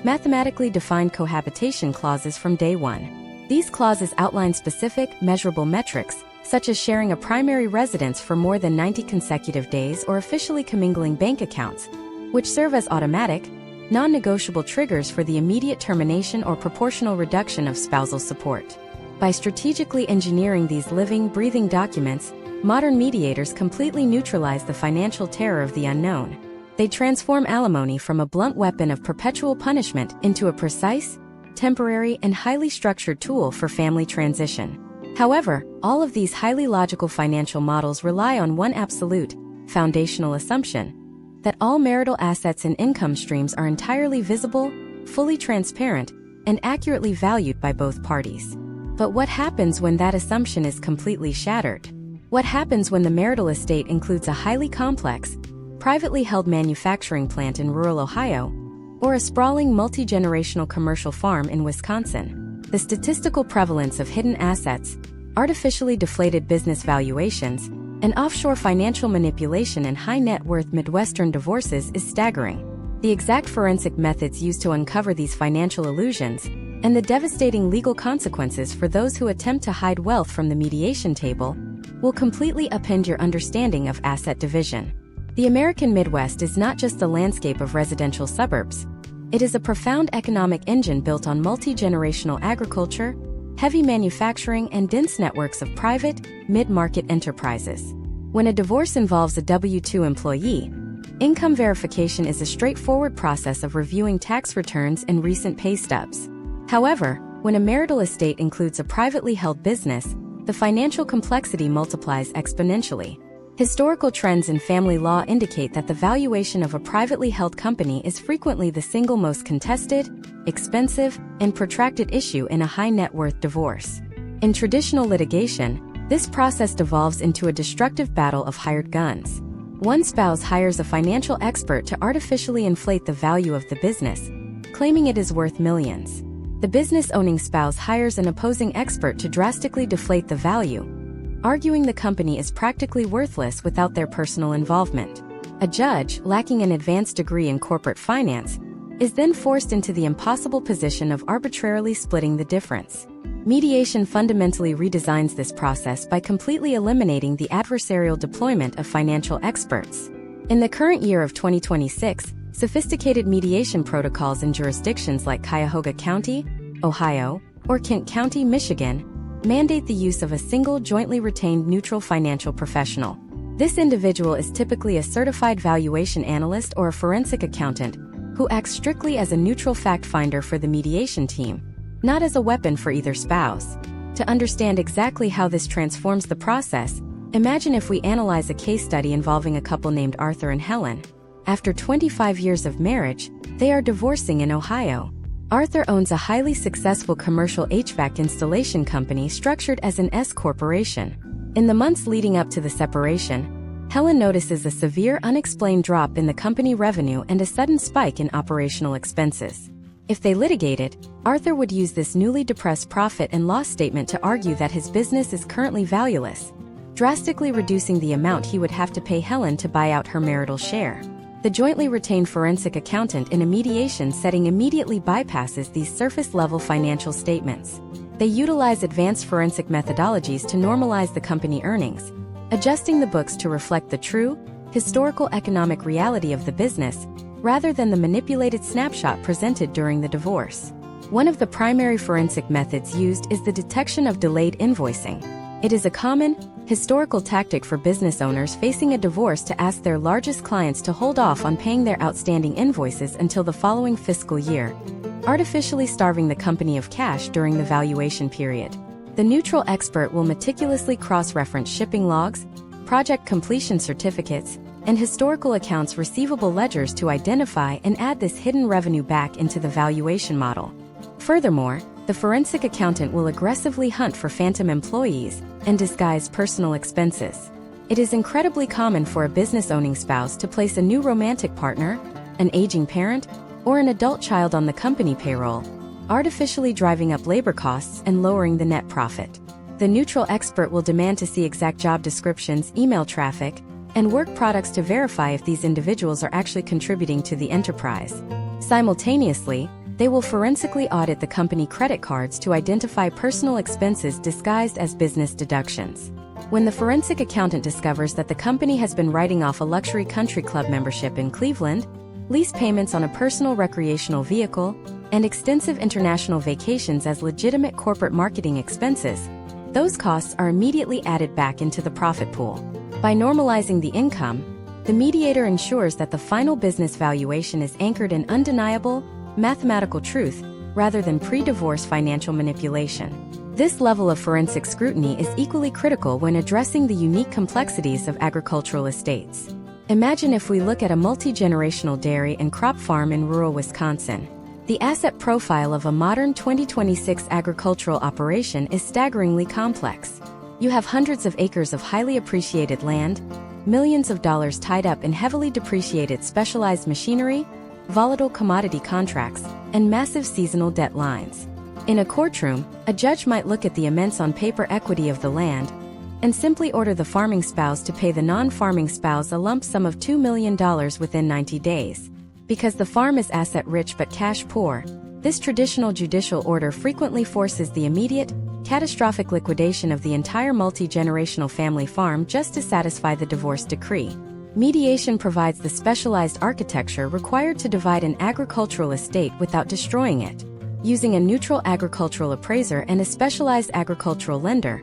mathematically defined cohabitation clauses from day one. These clauses outline specific, measurable metrics, such as sharing a primary residence for more than 90 consecutive days or officially commingling bank accounts, which serve as automatic, non-negotiable triggers for the immediate termination or proportional reduction of spousal support. By strategically engineering these living, breathing documents, modern mediators completely neutralize the financial terror of the unknown. They transform alimony from a blunt weapon of perpetual punishment into a precise, temporary, and highly structured tool for family transition. However, all of these highly logical financial models rely on one absolute, foundational assumption: that all marital assets and income streams are entirely visible, fully transparent, and accurately valued by both parties. But what happens when that assumption is completely shattered? What happens when the marital estate includes a highly complex, privately held manufacturing plant in rural Ohio, or a sprawling multi-generational commercial farm in Wisconsin? The statistical prevalence of hidden assets, artificially deflated business valuations, and offshore financial manipulation in high-net-worth Midwestern divorces is staggering. The exact forensic methods used to uncover these financial illusions, and the devastating legal consequences for those who attempt to hide wealth from the mediation table, will completely upend your understanding of asset division. The American Midwest is not just a landscape of residential suburbs. It is a profound economic engine built on multi-generational agriculture, heavy manufacturing, and dense networks of private, mid-market enterprises. When a divorce involves a W-2 employee, income verification is a straightforward process of reviewing tax returns and recent pay stubs. However, when a marital estate includes a privately held business, the financial complexity multiplies exponentially. Historical trends in family law indicate that the valuation of a privately held company is frequently the single most contested, expensive, and protracted issue in a high-net-worth divorce. In traditional litigation, this process devolves into a destructive battle of hired guns. One spouse hires a financial expert to artificially inflate the value of the business, claiming it is worth millions. The business-owning spouse hires an opposing expert to drastically deflate the value, arguing the company is practically worthless without their personal involvement. A judge, lacking an advanced degree in corporate finance, is then forced into the impossible position of arbitrarily splitting the difference. Mediation fundamentally redesigns this process by completely eliminating the adversarial deployment of financial experts. In the current year of 2026, sophisticated mediation protocols in jurisdictions like Cuyahoga County, Ohio, or Kent County, Michigan, mandate the use of a single jointly retained neutral financial professional. This individual is typically a certified valuation analyst or a forensic accountant who acts strictly as a neutral fact finder for the mediation team, not as a weapon for either spouse. To understand exactly how this transforms the process, imagine if we analyze a case study involving a couple named Arthur and Helen. After 25 years of marriage, they are divorcing in Ohio. Arthur owns a highly successful commercial HVAC installation company structured as an S corporation. In the months leading up to the separation, Helen notices a severe unexplained drop in the company revenue and a sudden spike in operational expenses. If they litigated, Arthur would use this newly depressed profit and loss statement to argue that his business is currently valueless. drastically reducing the amount he would have to pay Helen to buy out her marital share. The jointly retained forensic accountant in a mediation setting immediately bypasses these surface-level financial statements. They utilize advanced forensic methodologies to normalize the company earnings, adjusting the books to reflect the true, historical economic reality of the business, rather than the manipulated snapshot presented during the divorce. One of the primary forensic methods used is the detection of delayed invoicing. It is a common, historical tactic for business owners facing a divorce to ask their largest clients to hold off on paying their outstanding invoices until the following fiscal year, artificially starving the company of cash during the valuation period. The neutral expert will meticulously cross-reference shipping logs, project completion certificates, and historical accounts receivable ledgers to identify and add this hidden revenue back into the valuation model. Furthermore, the forensic accountant will aggressively hunt for phantom employees and disguise personal expenses. It is incredibly common for a business-owning spouse to place a new romantic partner, an aging parent, or an adult child on the company payroll, artificially driving up labor costs and lowering the net profit. The neutral expert will demand to see exact job descriptions, email traffic, and work products to verify if these individuals are actually contributing to the enterprise. Simultaneously, they will forensically audit the company credit cards to identify personal expenses disguised as business deductions. When the forensic accountant discovers that the company has been writing off a luxury country club membership in Cleveland, lease payments on a personal recreational vehicle, and extensive international vacations as legitimate corporate marketing expenses, those costs are immediately added back into the profit pool. By normalizing the income, the mediator ensures that the final business valuation is anchored in undeniable, mathematical truth, rather than pre-divorce financial manipulation. This level of forensic scrutiny is equally critical when addressing the unique complexities of agricultural estates. Imagine if we look at a multi-generational dairy and crop farm in rural Wisconsin. The asset profile of a modern 2026 agricultural operation is staggeringly complex. You have hundreds of acres of highly appreciated land, millions of dollars tied up in heavily depreciated specialized machinery, volatile commodity contracts, and massive seasonal debt lines. In a courtroom, a judge might look at the immense on-paper equity of the land and simply order the farming spouse to pay the non-farming spouse a lump sum of $2 million within 90 days. Because the farm is asset-rich but cash-poor, this traditional judicial order frequently forces the immediate, catastrophic liquidation of the entire multi-generational family farm just to satisfy the divorce decree. Mediation provides the specialized architecture required to divide an agricultural estate without destroying it. Using a neutral agricultural appraiser and a specialized agricultural lender,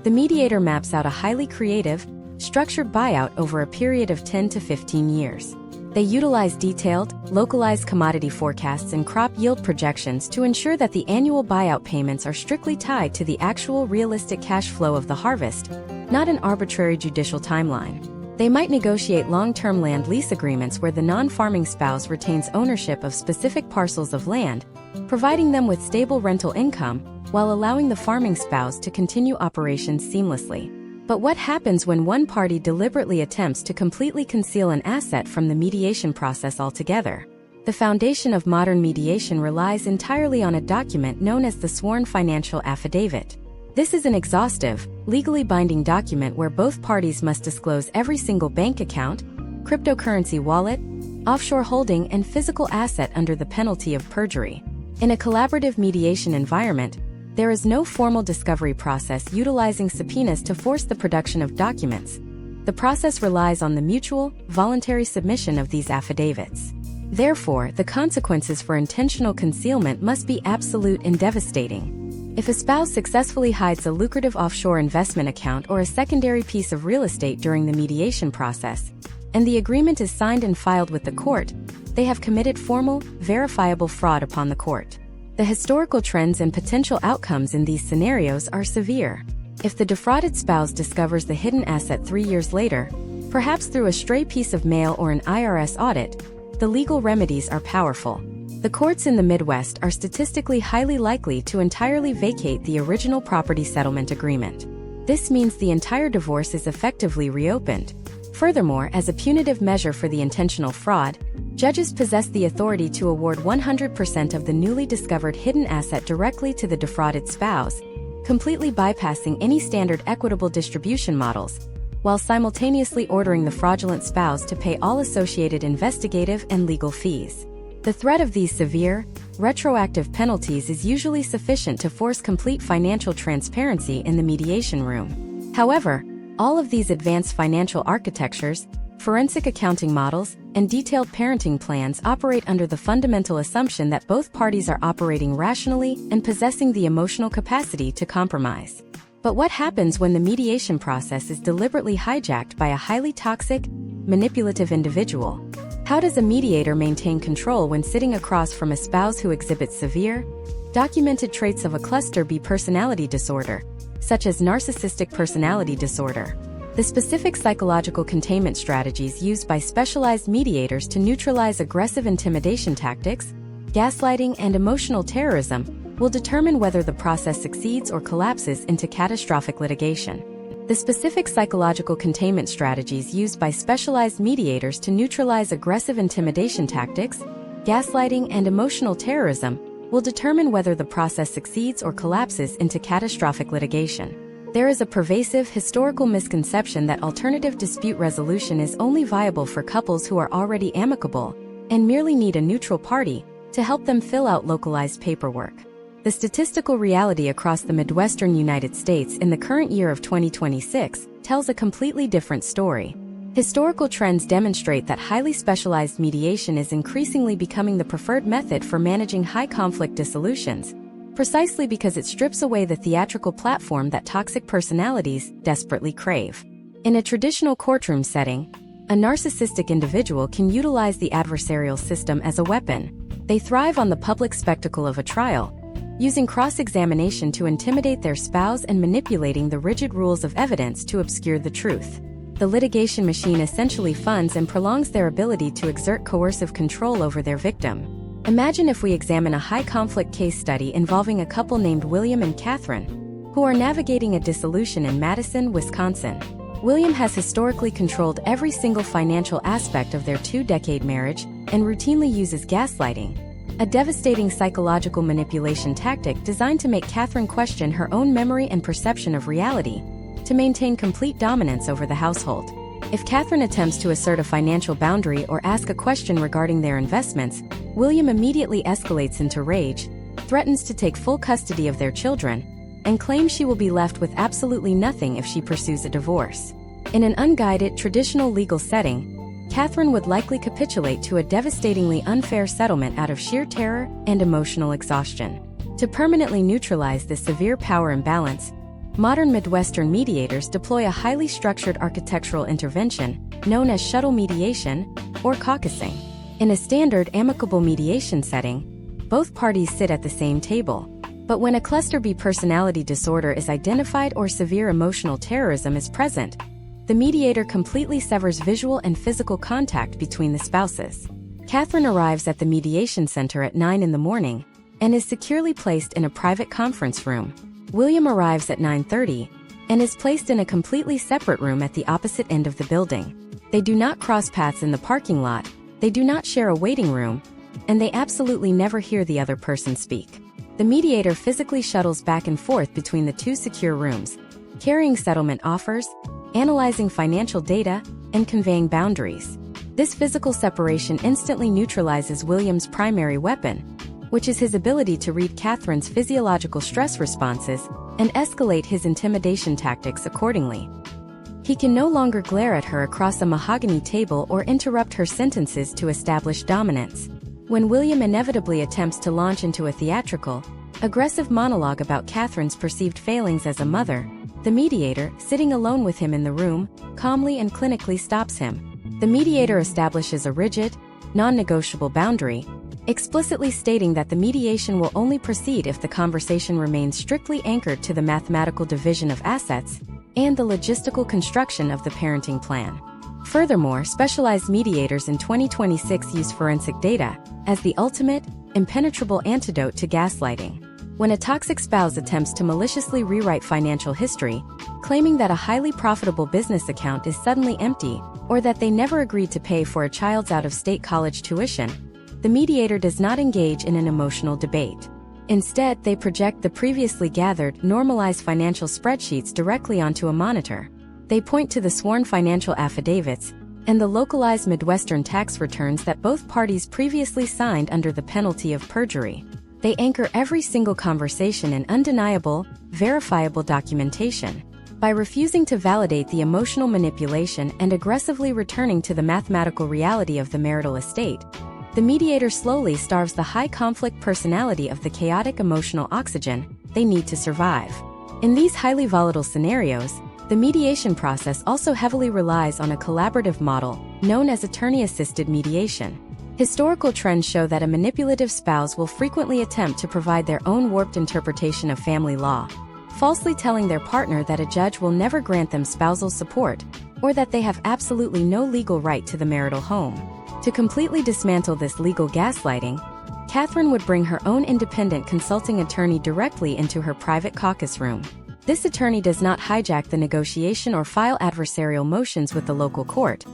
the mediator maps out a highly creative, structured buyout over a period of 10 to 15 years. They utilize detailed, localized commodity forecasts and crop yield projections to ensure that the annual buyout payments are strictly tied to the actual realistic cash flow of the harvest, not an arbitrary judicial timeline. They might negotiate long-term land lease agreements where the non-farming spouse retains ownership of specific parcels of land, providing them with stable rental income, while allowing the farming spouse to continue operations seamlessly. But what happens when one party deliberately attempts to completely conceal an asset from the mediation process altogether? The foundation of modern mediation relies entirely on a document known as the sworn financial affidavit. This is an exhaustive, legally binding document where both parties must disclose every single bank account, cryptocurrency wallet, offshore holding, and physical asset under the penalty of perjury. In a collaborative mediation environment, there is no formal discovery process utilizing subpoenas to force the production of documents. The process relies on the mutual, voluntary submission of these affidavits. Therefore, the consequences for intentional concealment must be absolute and devastating. If a spouse successfully hides a lucrative offshore investment account or a secondary piece of real estate during the mediation process, and the agreement is signed and filed with the court, they have committed formal, verifiable fraud upon the court. The historical trends and potential outcomes in these scenarios are severe. If the defrauded spouse discovers the hidden asset 3 years later, perhaps through a stray piece of mail or an IRS audit, the legal remedies are powerful. The courts in the Midwest are statistically highly likely to entirely vacate the original property settlement agreement. This means the entire divorce is effectively reopened. Furthermore, as a punitive measure for the intentional fraud, judges possess the authority to award 100% of the newly discovered hidden asset directly to the defrauded spouse, completely bypassing any standard equitable distribution models, while simultaneously ordering the fraudulent spouse to pay all associated investigative and legal fees. The threat of these severe, retroactive penalties is usually sufficient to force complete financial transparency in the mediation room. However, all of these advanced financial architectures, forensic accounting models, and detailed parenting plans operate under the fundamental assumption that both parties are operating rationally and possessing the emotional capacity to compromise. But what happens when the mediation process is deliberately hijacked by a highly toxic, manipulative individual? How does a mediator maintain control when sitting across from a spouse who exhibits severe, documented traits of a cluster B personality disorder, such as narcissistic personality disorder? The specific psychological containment strategies used by specialized mediators to neutralize aggressive intimidation tactics, gaslighting, and emotional terrorism will determine whether the process succeeds or collapses into catastrophic litigation. The specific psychological containment strategies used by specialized mediators to neutralize aggressive intimidation tactics, gaslighting, and emotional terrorism will determine whether the process succeeds or collapses into catastrophic litigation. There is a pervasive historical misconception that alternative dispute resolution is only viable for couples who are already amicable and merely need a neutral party to help them fill out localized paperwork. The statistical reality across the Midwestern United States in the current year of 2026 tells a completely different story. Historical trends demonstrate that highly specialized mediation is increasingly becoming the preferred method for managing high-conflict dissolutions, precisely because it strips away the theatrical platform that toxic personalities desperately crave. In a traditional courtroom setting, a narcissistic individual can utilize the adversarial system as a weapon. They thrive on the public spectacle of a trial, using cross-examination to intimidate their spouse and manipulating the rigid rules of evidence to obscure the truth. The litigation machine essentially funds and prolongs their ability to exert coercive control over their victim. Imagine if we examine a high-conflict case study involving a couple named William and Catherine, who are navigating a dissolution in Madison, Wisconsin. William has historically controlled every single financial aspect of their two-decade marriage and routinely uses gaslighting, a devastating psychological manipulation tactic designed to make Catherine question her own memory and perception of reality, to maintain complete dominance over the household. If Catherine attempts to assert a financial boundary or ask a question regarding their investments, William immediately escalates into rage, threatens to take full custody of their children, and claims she will be left with absolutely nothing if she pursues a divorce. In an unguided, traditional legal setting, Catherine would likely capitulate to a devastatingly unfair settlement out of sheer terror and emotional exhaustion. To permanently neutralize this severe power imbalance, modern Midwestern mediators deploy a highly structured architectural intervention known as shuttle mediation or caucusing. In a standard amicable mediation setting, both parties sit at the same table. But when a cluster B personality disorder is identified or severe emotional terrorism is present, the mediator completely severs visual and physical contact between the spouses. Catherine arrives at the mediation center at 9 in the morning and is securely placed in a private conference room. William arrives at 9:30 and is placed in a completely separate room at the opposite end of the building. They do not cross paths in the parking lot, they do not share a waiting room, and they absolutely never hear the other person speak. The mediator physically shuttles back and forth between the two secure rooms, carrying settlement offers, analyzing financial data, and conveying boundaries. This physical separation instantly neutralizes William's primary weapon, which is his ability to read Catherine's physiological stress responses and escalate his intimidation tactics accordingly. He can no longer glare at her across a mahogany table or interrupt her sentences to establish dominance. When William inevitably attempts to launch into a theatrical, aggressive monologue about Catherine's perceived failings as a mother, the mediator, sitting alone with him in the room, calmly and clinically stops him. The mediator establishes a rigid, non-negotiable boundary, explicitly stating that the mediation will only proceed if the conversation remains strictly anchored to the mathematical division of assets and the logistical construction of the parenting plan. Furthermore, specialized mediators in 2026 use forensic data as the ultimate, impenetrable antidote to gaslighting. When a toxic spouse attempts to maliciously rewrite financial history, claiming that a highly profitable business account is suddenly empty or that they never agreed to pay for a child's out-of-state college tuition, the mediator does not engage in an emotional debate. Instead, they project the previously gathered, normalized financial spreadsheets directly onto a monitor. They point to the sworn financial affidavits and the localized Midwestern tax returns that both parties previously signed under the penalty of perjury. They anchor every single conversation in undeniable, verifiable documentation. By refusing to validate the emotional manipulation and aggressively returning to the mathematical reality of the marital estate, the mediator slowly starves the high-conflict personality of the chaotic emotional oxygen they need to survive. In these highly volatile scenarios, the mediation process also heavily relies on a collaborative model known as attorney-assisted mediation. Historical trends show that a manipulative spouse will frequently attempt to provide their own warped interpretation of family law, falsely telling their partner that a judge will never grant them spousal support, or that they have absolutely no legal right to the marital home. To completely dismantle this legal gaslighting, Catherine would bring her own independent consulting attorney directly into her private caucus room. This attorney does not hijack the negotiation or file adversarial motions with the local court.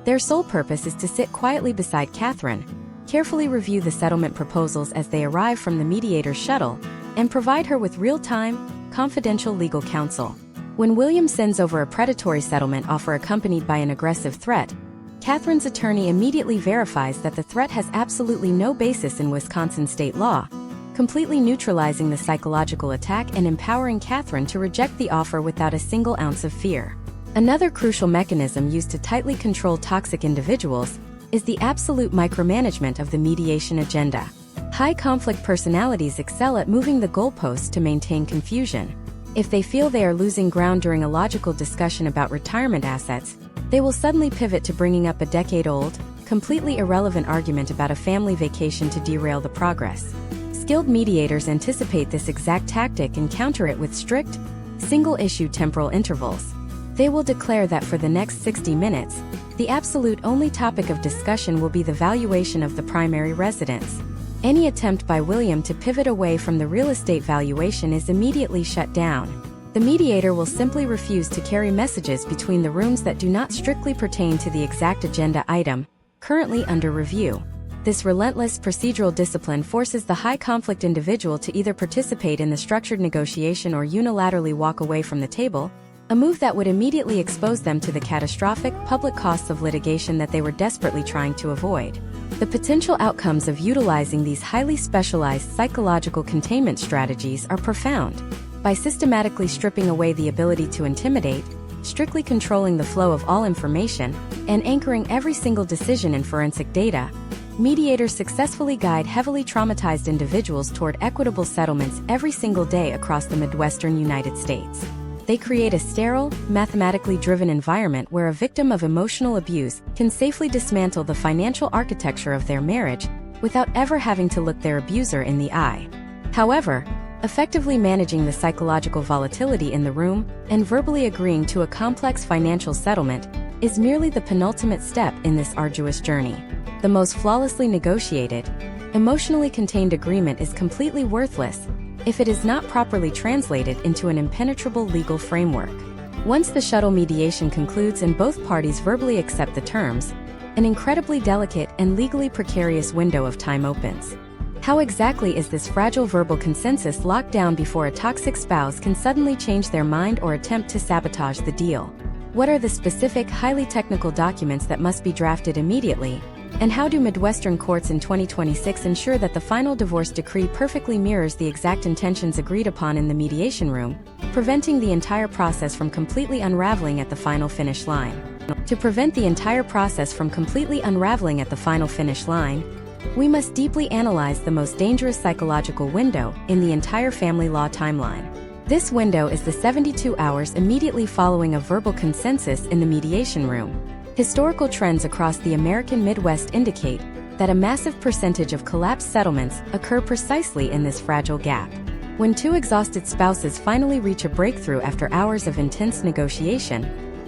Their sole purpose is to sit quietly beside Catherine, carefully review the settlement proposals as they arrive from the mediator's shuttle, and provide her with real-time, confidential legal counsel. When William sends over a predatory settlement offer accompanied by an aggressive threat, Catherine's attorney immediately verifies that the threat has absolutely no basis in Wisconsin state law, completely neutralizing the psychological attack and empowering Catherine to reject the offer without a single ounce of fear. Another crucial mechanism used to tightly control toxic individuals is the absolute micromanagement of the mediation agenda. High-conflict personalities excel at moving the goalposts to maintain confusion. If they feel they are losing ground during a logical discussion about retirement assets, they will suddenly pivot to bringing up a decade-old, completely irrelevant argument about a family vacation to derail the progress. Skilled mediators anticipate this exact tactic and counter it with strict, single-issue temporal intervals. They will declare that for the next 60 minutes, the absolute only topic of discussion will be the valuation of the primary residence. Any attempt by William to pivot away from the real estate valuation is immediately shut down. The mediator will simply refuse to carry messages between the rooms that do not strictly pertain to the exact agenda item currently under review. This relentless procedural discipline forces the high-conflict individual to either participate in the structured negotiation or unilaterally walk away from the table, a move that would immediately expose them to the catastrophic public costs of litigation that they were desperately trying to avoid. The potential outcomes of utilizing these highly specialized psychological containment strategies are profound. By systematically stripping away the ability to intimidate, strictly controlling the flow of all information, and anchoring every single decision in forensic data, mediators successfully guide heavily traumatized individuals toward equitable settlements every single day across the Midwestern United States. They create a sterile, mathematically driven environment where a victim of emotional abuse can safely dismantle the financial architecture of their marriage without ever having to look their abuser in the eye. However, effectively managing the psychological volatility in the room and verbally agreeing to a complex financial settlement is merely the penultimate step in this arduous journey. The most flawlessly negotiated, emotionally contained agreement is completely worthless if it is not properly translated into an impenetrable legal framework. Once the shuttle mediation concludes and both parties verbally accept the terms, an incredibly delicate and legally precarious window of time opens. How exactly is this fragile verbal consensus locked down before a toxic spouse can suddenly change their mind or attempt to sabotage the deal? What are the specific, highly technical documents that must be drafted immediately? And how do Midwestern courts in 2026 ensure that the final divorce decree perfectly mirrors the exact intentions agreed upon in the mediation room, preventing the entire process from completely unraveling at the final finish line? To prevent the entire process from completely unraveling at the final finish line, we must deeply analyze the most dangerous psychological window in the entire family law timeline. This window is the 72 hours immediately following a verbal consensus in the mediation room. Historical trends across the American Midwest indicate that a massive percentage of collapsed settlements occur precisely in this fragile gap. When two exhausted spouses finally reach a breakthrough after hours of intense negotiation,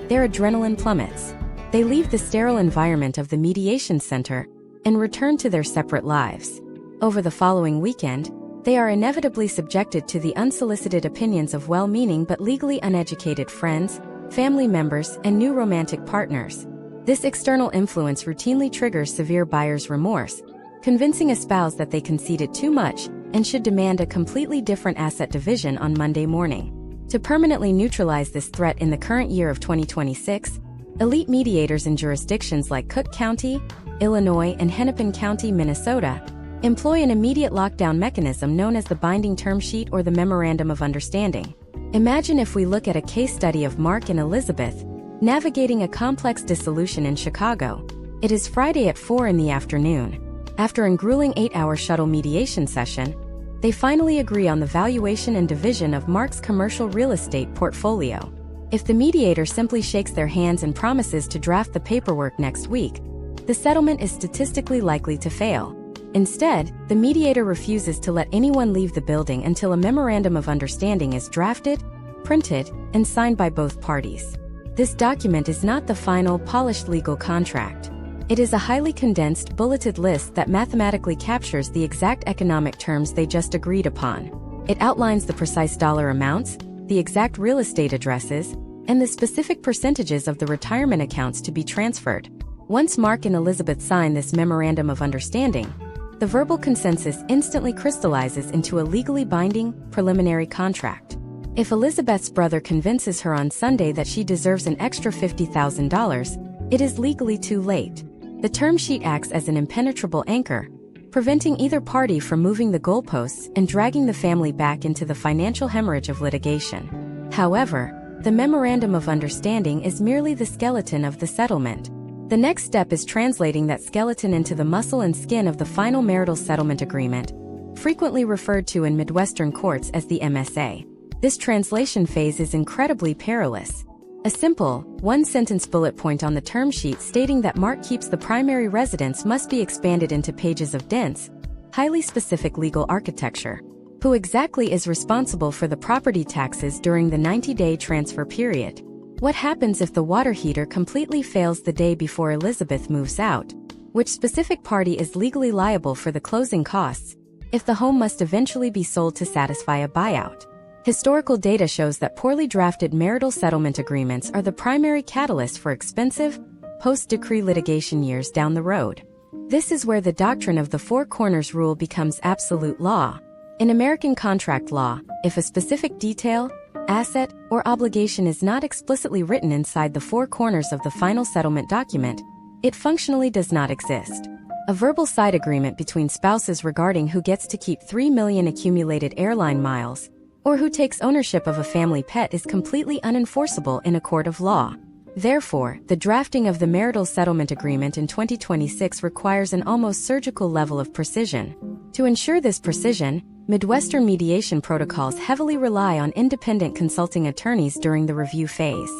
their adrenaline plummets. They leave the sterile environment of the mediation center and return to their separate lives. Over the following weekend, they are inevitably subjected to the unsolicited opinions of well-meaning but legally uneducated friends, family members, and new romantic partners. This external influence routinely triggers severe buyer's remorse, convincing a spouse that they conceded too much and should demand a completely different asset division on Monday morning. To permanently neutralize this threat in the current year of 2026, elite mediators in jurisdictions like Cook County, Illinois, and Hennepin County, Minnesota, employ an immediate lockdown mechanism known as the binding term sheet or the memorandum of understanding. Imagine if we look at a case study of Mark and Elizabeth navigating a complex dissolution in Chicago. It is Friday at 4 in the afternoon. After a grueling 8-hour shuttle mediation session, they finally agree on the valuation and division of Mark's commercial real estate portfolio. If the mediator simply shakes their hands and promises to draft the paperwork next week, the settlement is statistically likely to fail. Instead, the mediator refuses to let anyone leave the building until a memorandum of understanding is drafted, printed, and signed by both parties. This document is not the final, polished legal contract. It is a highly condensed, bulleted list that mathematically captures the exact economic terms they just agreed upon. It outlines the precise dollar amounts, the exact real estate addresses, and the specific percentages of the retirement accounts to be transferred. Once Mark and Elizabeth sign this memorandum of understanding, the verbal consensus instantly crystallizes into a legally binding, preliminary contract. If Elizabeth's brother convinces her on Sunday that she deserves an extra $50,000, it is legally too late. The term sheet acts as an impenetrable anchor, preventing either party from moving the goalposts and dragging the family back into the financial hemorrhage of litigation. However, the memorandum of understanding is merely the skeleton of the settlement. The next step is translating that skeleton into the muscle and skin of the final marital settlement agreement, frequently referred to in Midwestern courts as the MSA. This translation phase is incredibly perilous. A simple, one-sentence bullet point on the term sheet stating that Mark keeps the primary residence must be expanded into pages of dense, highly specific legal architecture. Who exactly is responsible for the property taxes during the 90-day transfer period? What happens if the water heater completely fails the day before Elizabeth moves out? Which specific party is legally liable for the closing costs, if the home must eventually be sold to satisfy a buyout? Historical data shows that poorly drafted marital settlement agreements are the primary catalyst for expensive, post-decree litigation years down the road. This is where the doctrine of the four corners rule becomes absolute law. In American contract law, if a specific detail, asset, or obligation is not explicitly written inside the four corners of the final settlement document, it functionally does not exist. A verbal side agreement between spouses regarding who gets to keep 3 million accumulated airline miles, or who takes ownership of a family pet is completely unenforceable in a court of law. Therefore, the drafting of the marital settlement agreement in 2026 requires an almost surgical level of precision. To ensure this precision, Midwestern mediation protocols heavily rely on independent consulting attorneys during the review phase.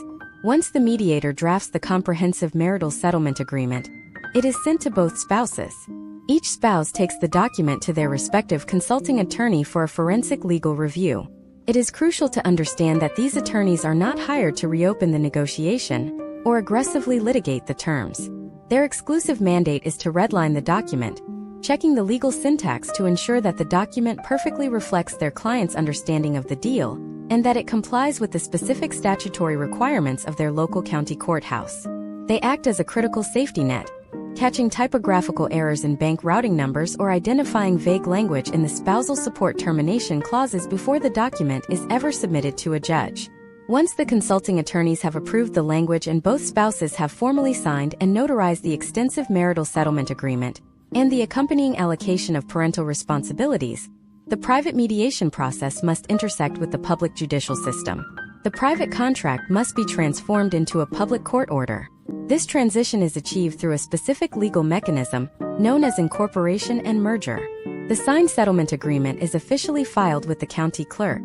Once the mediator drafts the comprehensive marital settlement agreement, it is sent to both spouses. Each spouse takes the document to their respective consulting attorney for a forensic legal review. It is crucial to understand that these attorneys are not hired to reopen the negotiation or aggressively litigate the terms. Their exclusive mandate is to redline the document, checking the legal syntax to ensure that the document perfectly reflects their client's understanding of the deal and that it complies with the specific statutory requirements of their local county courthouse. They act as a critical safety net, catching typographical errors in bank routing numbers or identifying vague language in the spousal support termination clauses before the document is ever submitted to a judge. Once the consulting attorneys have approved the language and both spouses have formally signed and notarized the extensive marital settlement agreement and the accompanying allocation of parental responsibilities, the private mediation process must intersect with the public judicial system. The private contract must be transformed into a public court order. This transition is achieved through a specific legal mechanism known as incorporation and merger. The signed settlement agreement is officially filed with the county clerk.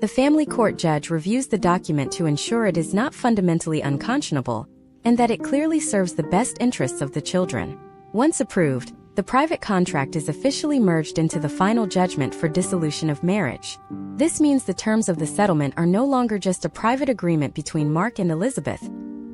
The family court judge reviews the document to ensure it is not fundamentally unconscionable and that it clearly serves the best interests of the children. Once approved, the private contract is officially merged into the final judgment for dissolution of marriage. This means the terms of the settlement are no longer just a private agreement between Mark and Elizabeth.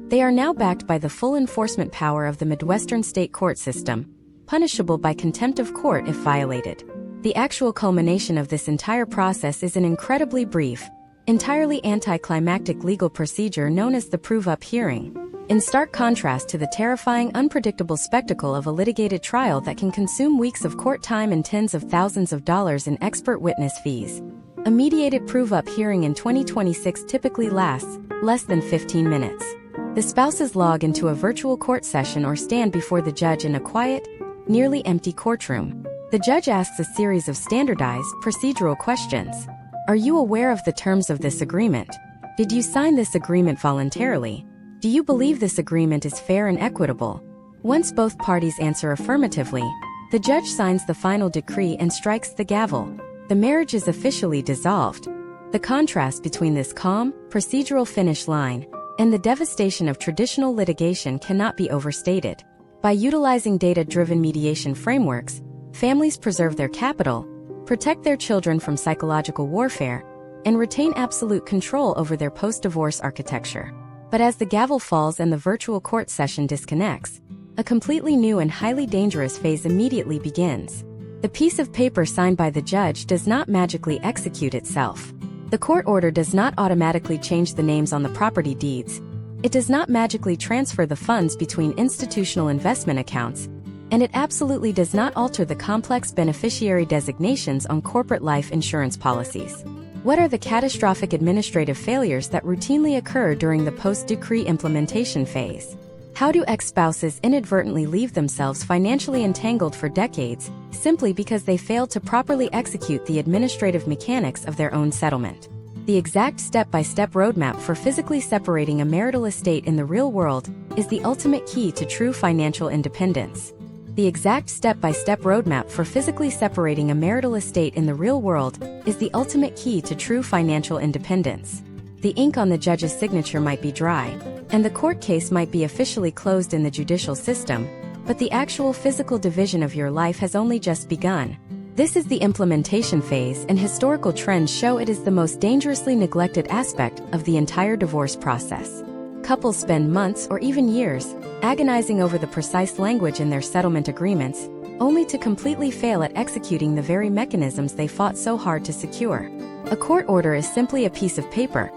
They are now backed by the full enforcement power of the Midwestern state court system, punishable by contempt of court if violated. The actual culmination of this entire process is an incredibly brief, entirely anticlimactic legal procedure known as the prove-up hearing. in stark contrast to the terrifying, unpredictable spectacle of a litigated trial that can consume weeks of court time and tens of thousands of dollars in expert witness fees. A mediated prove-up hearing in 2026 typically lasts less than 15 minutes. The spouses log into a virtual court session or stand before the judge in a quiet, nearly empty courtroom. The judge asks a series of standardized, procedural questions. Are you aware of the terms of this agreement? Did you sign this agreement voluntarily? Do you believe this agreement is fair and equitable? Once both parties answer affirmatively, the judge signs the final decree and strikes the gavel. The marriage is officially dissolved. The contrast between this calm, procedural finish line and the devastation of traditional litigation cannot be overstated. By utilizing data-driven mediation frameworks, families preserve their capital, protect their children from psychological warfare, and retain absolute control over their post-divorce architecture. But as the gavel falls and the virtual court session disconnects, a completely new and highly dangerous phase immediately begins. The piece of paper signed by the judge does not magically execute itself. The court order does not automatically change the names on the property deeds. It does not magically transfer the funds between institutional investment accounts, and it absolutely does not alter the complex beneficiary designations on corporate life insurance policies. What are the catastrophic administrative failures that routinely occur during the post-decree implementation phase? How do ex-spouses inadvertently leave themselves financially entangled for decades simply because they failed to properly execute the administrative mechanics of their own settlement? The exact step-by-step roadmap for physically separating a marital estate in the real world is the ultimate key to true financial independence. The exact step-by-step roadmap for physically separating a marital estate in the real world is the ultimate key to true financial independence. The ink on the judge's signature might be dry, and the court case might be officially closed in the judicial system, but the actual physical division of your life has only just begun. This is the implementation phase, and historical trends show it is the most dangerously neglected aspect of the entire divorce process. Couples spend months or even years agonizing over the precise language in their settlement agreements, only to completely fail at executing the very mechanisms they fought so hard to secure. A court order is simply a piece of paper.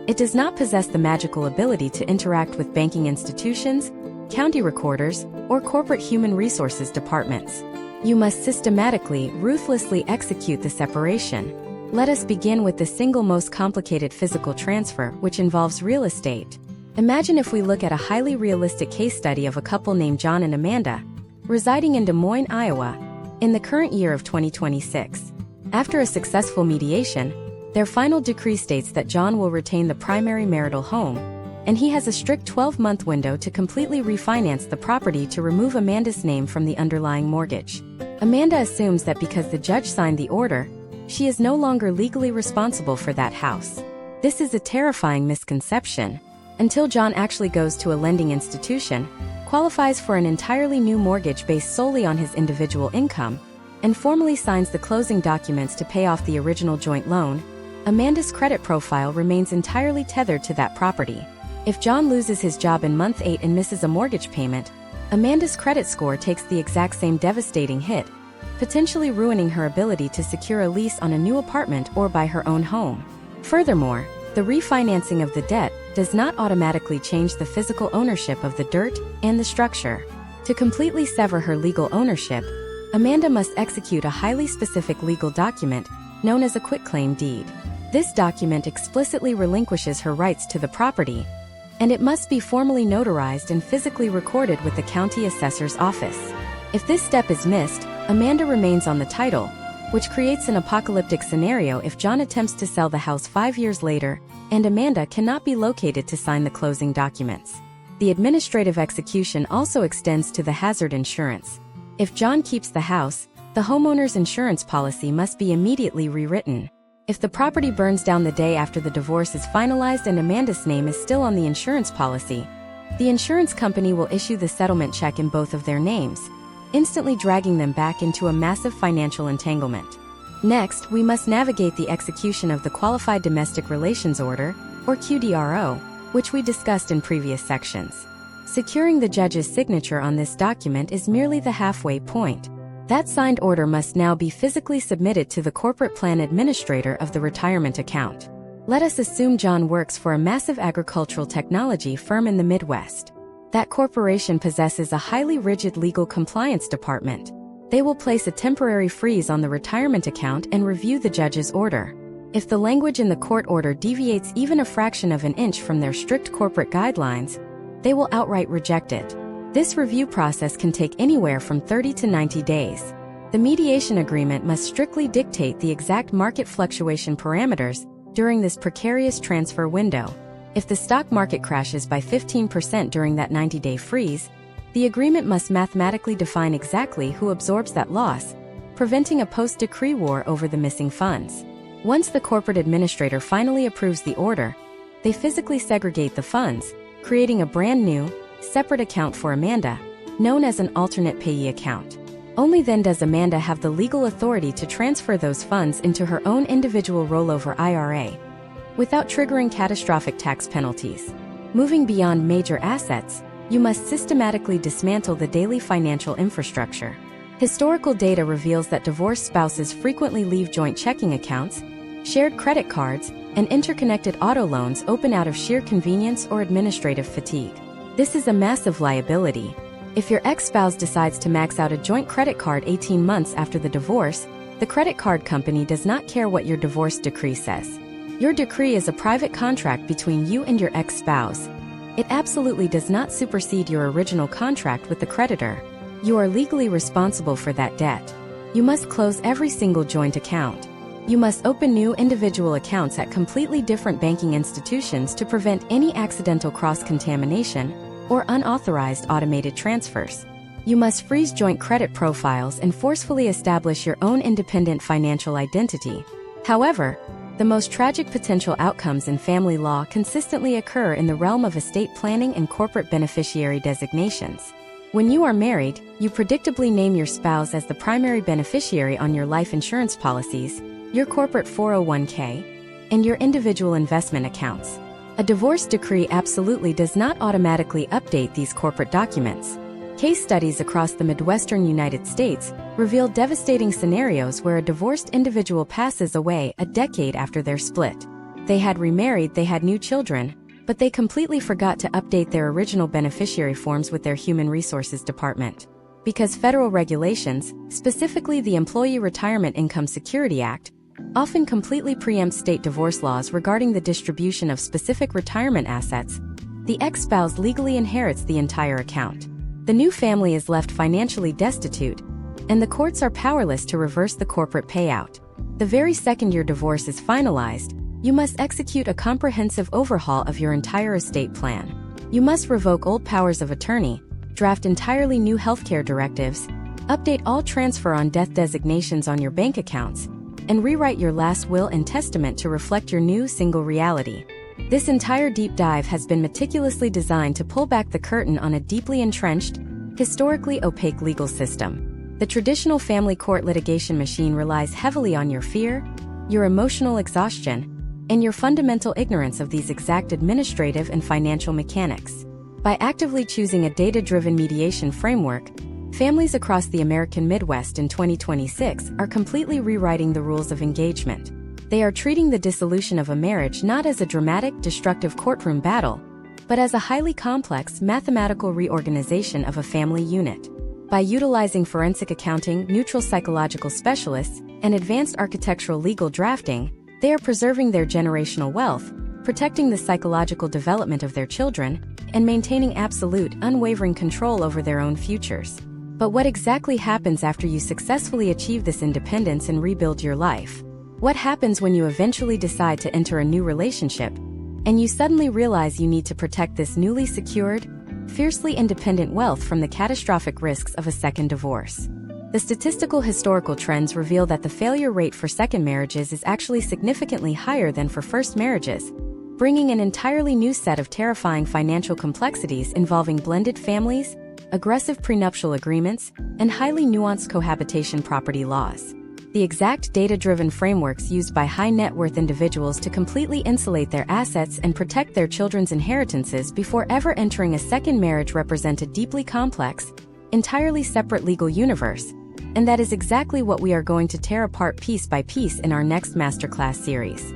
It does not possess the magical ability to interact with banking institutions, county recorders, or corporate human resources departments. You must systematically, ruthlessly execute the separation. Let us begin with the single most complicated physical transfer, which involves real estate. Imagine if we look at a highly realistic case study of a couple named John and Amanda, residing in Des Moines, Iowa, in the current year of 2026. After a successful mediation, their final decree states that John will retain the primary marital home, and he has a strict 12-month window to completely refinance the property to remove Amanda's name from the underlying mortgage. Amanda assumes that because the judge signed the order, she is no longer legally responsible for that house. This is a terrifying misconception, until John actually goes to a lending institution, qualifies for an entirely new mortgage based solely on his individual income, and formally signs the closing documents to pay off the original joint loan. Amanda's credit profile remains entirely tethered to that property. If John loses his job in month 8 and misses a mortgage payment, Amanda's credit score takes the exact same devastating hit, potentially ruining her ability to secure a lease on a new apartment or buy her own home. Furthermore, the refinancing of the debt does not automatically change the physical ownership of the dirt and the structure. To completely sever her legal ownership, Amanda must execute a highly specific legal document known as a quitclaim deed. This document explicitly relinquishes her rights to the property, and it must be formally notarized and physically recorded with the county assessor's office. If this step is missed, Amanda remains on the title, which creates an apocalyptic scenario if John attempts to sell the house 5 years later, and Amanda cannot be located to sign the closing documents. The administrative execution also extends to the hazard insurance. If John keeps the house, the homeowner's insurance policy must be immediately rewritten. If the property burns down the day after the divorce is finalized and Amanda's name is still on the insurance policy, the insurance company will issue the settlement check in both of their names, instantly dragging them back into a massive financial entanglement. Next, we must navigate the execution of the Qualified Domestic Relations Order, or QDRO, which we discussed in previous sections. Securing the judge's signature on this document is merely the halfway point. That signed order must now be physically submitted to the corporate plan administrator of the retirement account. Let us assume John works for a massive agricultural technology firm in the Midwest. That corporation possesses a highly rigid legal compliance department. They will place a temporary freeze on the retirement account and review the judge's order. If the language in the court order deviates even a fraction of an inch from their strict corporate guidelines, they will outright reject it. This review process can take anywhere from 30 to 90 days. The mediation agreement must strictly dictate the exact market fluctuation parameters during this precarious transfer window. If the stock market crashes by 15% during that 90-day freeze, the agreement must mathematically define exactly who absorbs that loss, preventing a post-decree war over the missing funds. Once the corporate administrator finally approves the order, they physically segregate the funds, creating a brand new, separate account for Amanda, known as an alternate payee account. Only then does Amanda have the legal authority to transfer those funds into her own individual rollover IRA, without triggering catastrophic tax penalties. Moving beyond major assets, you must systematically dismantle the daily financial infrastructure. Historical data reveals that divorced spouses frequently leave joint checking accounts, shared credit cards, and interconnected auto loans open out of sheer convenience or administrative fatigue. This is a massive liability. If your ex-spouse decides to max out a joint credit card 18 months after the divorce, the credit card company does not care what your divorce decree says. Your decree is a private contract between you and your ex-spouse. It absolutely does not supersede your original contract with the creditor. You are legally responsible for that debt. You must close every single joint account. You must open new individual accounts at completely different banking institutions to prevent any accidental cross-contamination or unauthorized automated transfers. You must freeze joint credit profiles and forcefully establish your own independent financial identity. However, the most tragic potential outcomes in family law consistently occur in the realm of estate planning and corporate beneficiary designations. When you are married, you predictably name your spouse as the primary beneficiary on your life insurance policies, your corporate 401k, and your individual investment accounts. A divorce decree absolutely does not automatically update these corporate documents. Case studies across the Midwestern United States reveal devastating scenarios where a divorced individual passes away a decade after their split. They had remarried, they had new children, but they completely forgot to update their original beneficiary forms with their Human Resources Department. Because federal regulations, specifically the Employee Retirement Income Security Act, often completely preempts state divorce laws regarding the distribution of specific retirement assets, the ex-spouse legally inherits the entire account. The new family is left financially destitute, and the courts are powerless to reverse the corporate payout. The very second your divorce is finalized, you must execute a comprehensive overhaul of your entire estate plan. You must revoke old powers of attorney, draft entirely new healthcare directives, update all transfer on death designations on your bank accounts, and rewrite your last will and testament to reflect your new single reality. This entire deep dive has been meticulously designed to pull back the curtain on a deeply entrenched, historically opaque legal system. The traditional family court litigation machine relies heavily on your fear, your emotional exhaustion, and your fundamental ignorance of these exact administrative and financial mechanics. By actively choosing a data-driven mediation framework, families across the American Midwest in 2026 are completely rewriting the rules of engagement. They are treating the dissolution of a marriage not as a dramatic, destructive courtroom battle, but as a highly complex, mathematical reorganization of a family unit. By utilizing forensic accounting, neutral psychological specialists, and advanced architectural legal drafting, they are preserving their generational wealth, protecting the psychological development of their children, and maintaining absolute, unwavering control over their own futures. But what exactly happens after you successfully achieve this independence and rebuild your life? What happens when you eventually decide to enter a new relationship, and you suddenly realize you need to protect this newly secured, fiercely independent wealth from the catastrophic risks of a second divorce? The statistical historical trends reveal that the failure rate for second marriages is actually significantly higher than for first marriages, bringing an entirely new set of terrifying financial complexities involving blended families, aggressive prenuptial agreements, and highly nuanced cohabitation property laws. The exact data-driven frameworks used by high-net-worth individuals to completely insulate their assets and protect their children's inheritances before ever entering a second marriage represent a deeply complex, entirely separate legal universe, and that is exactly what we are going to tear apart piece by piece in our next masterclass series.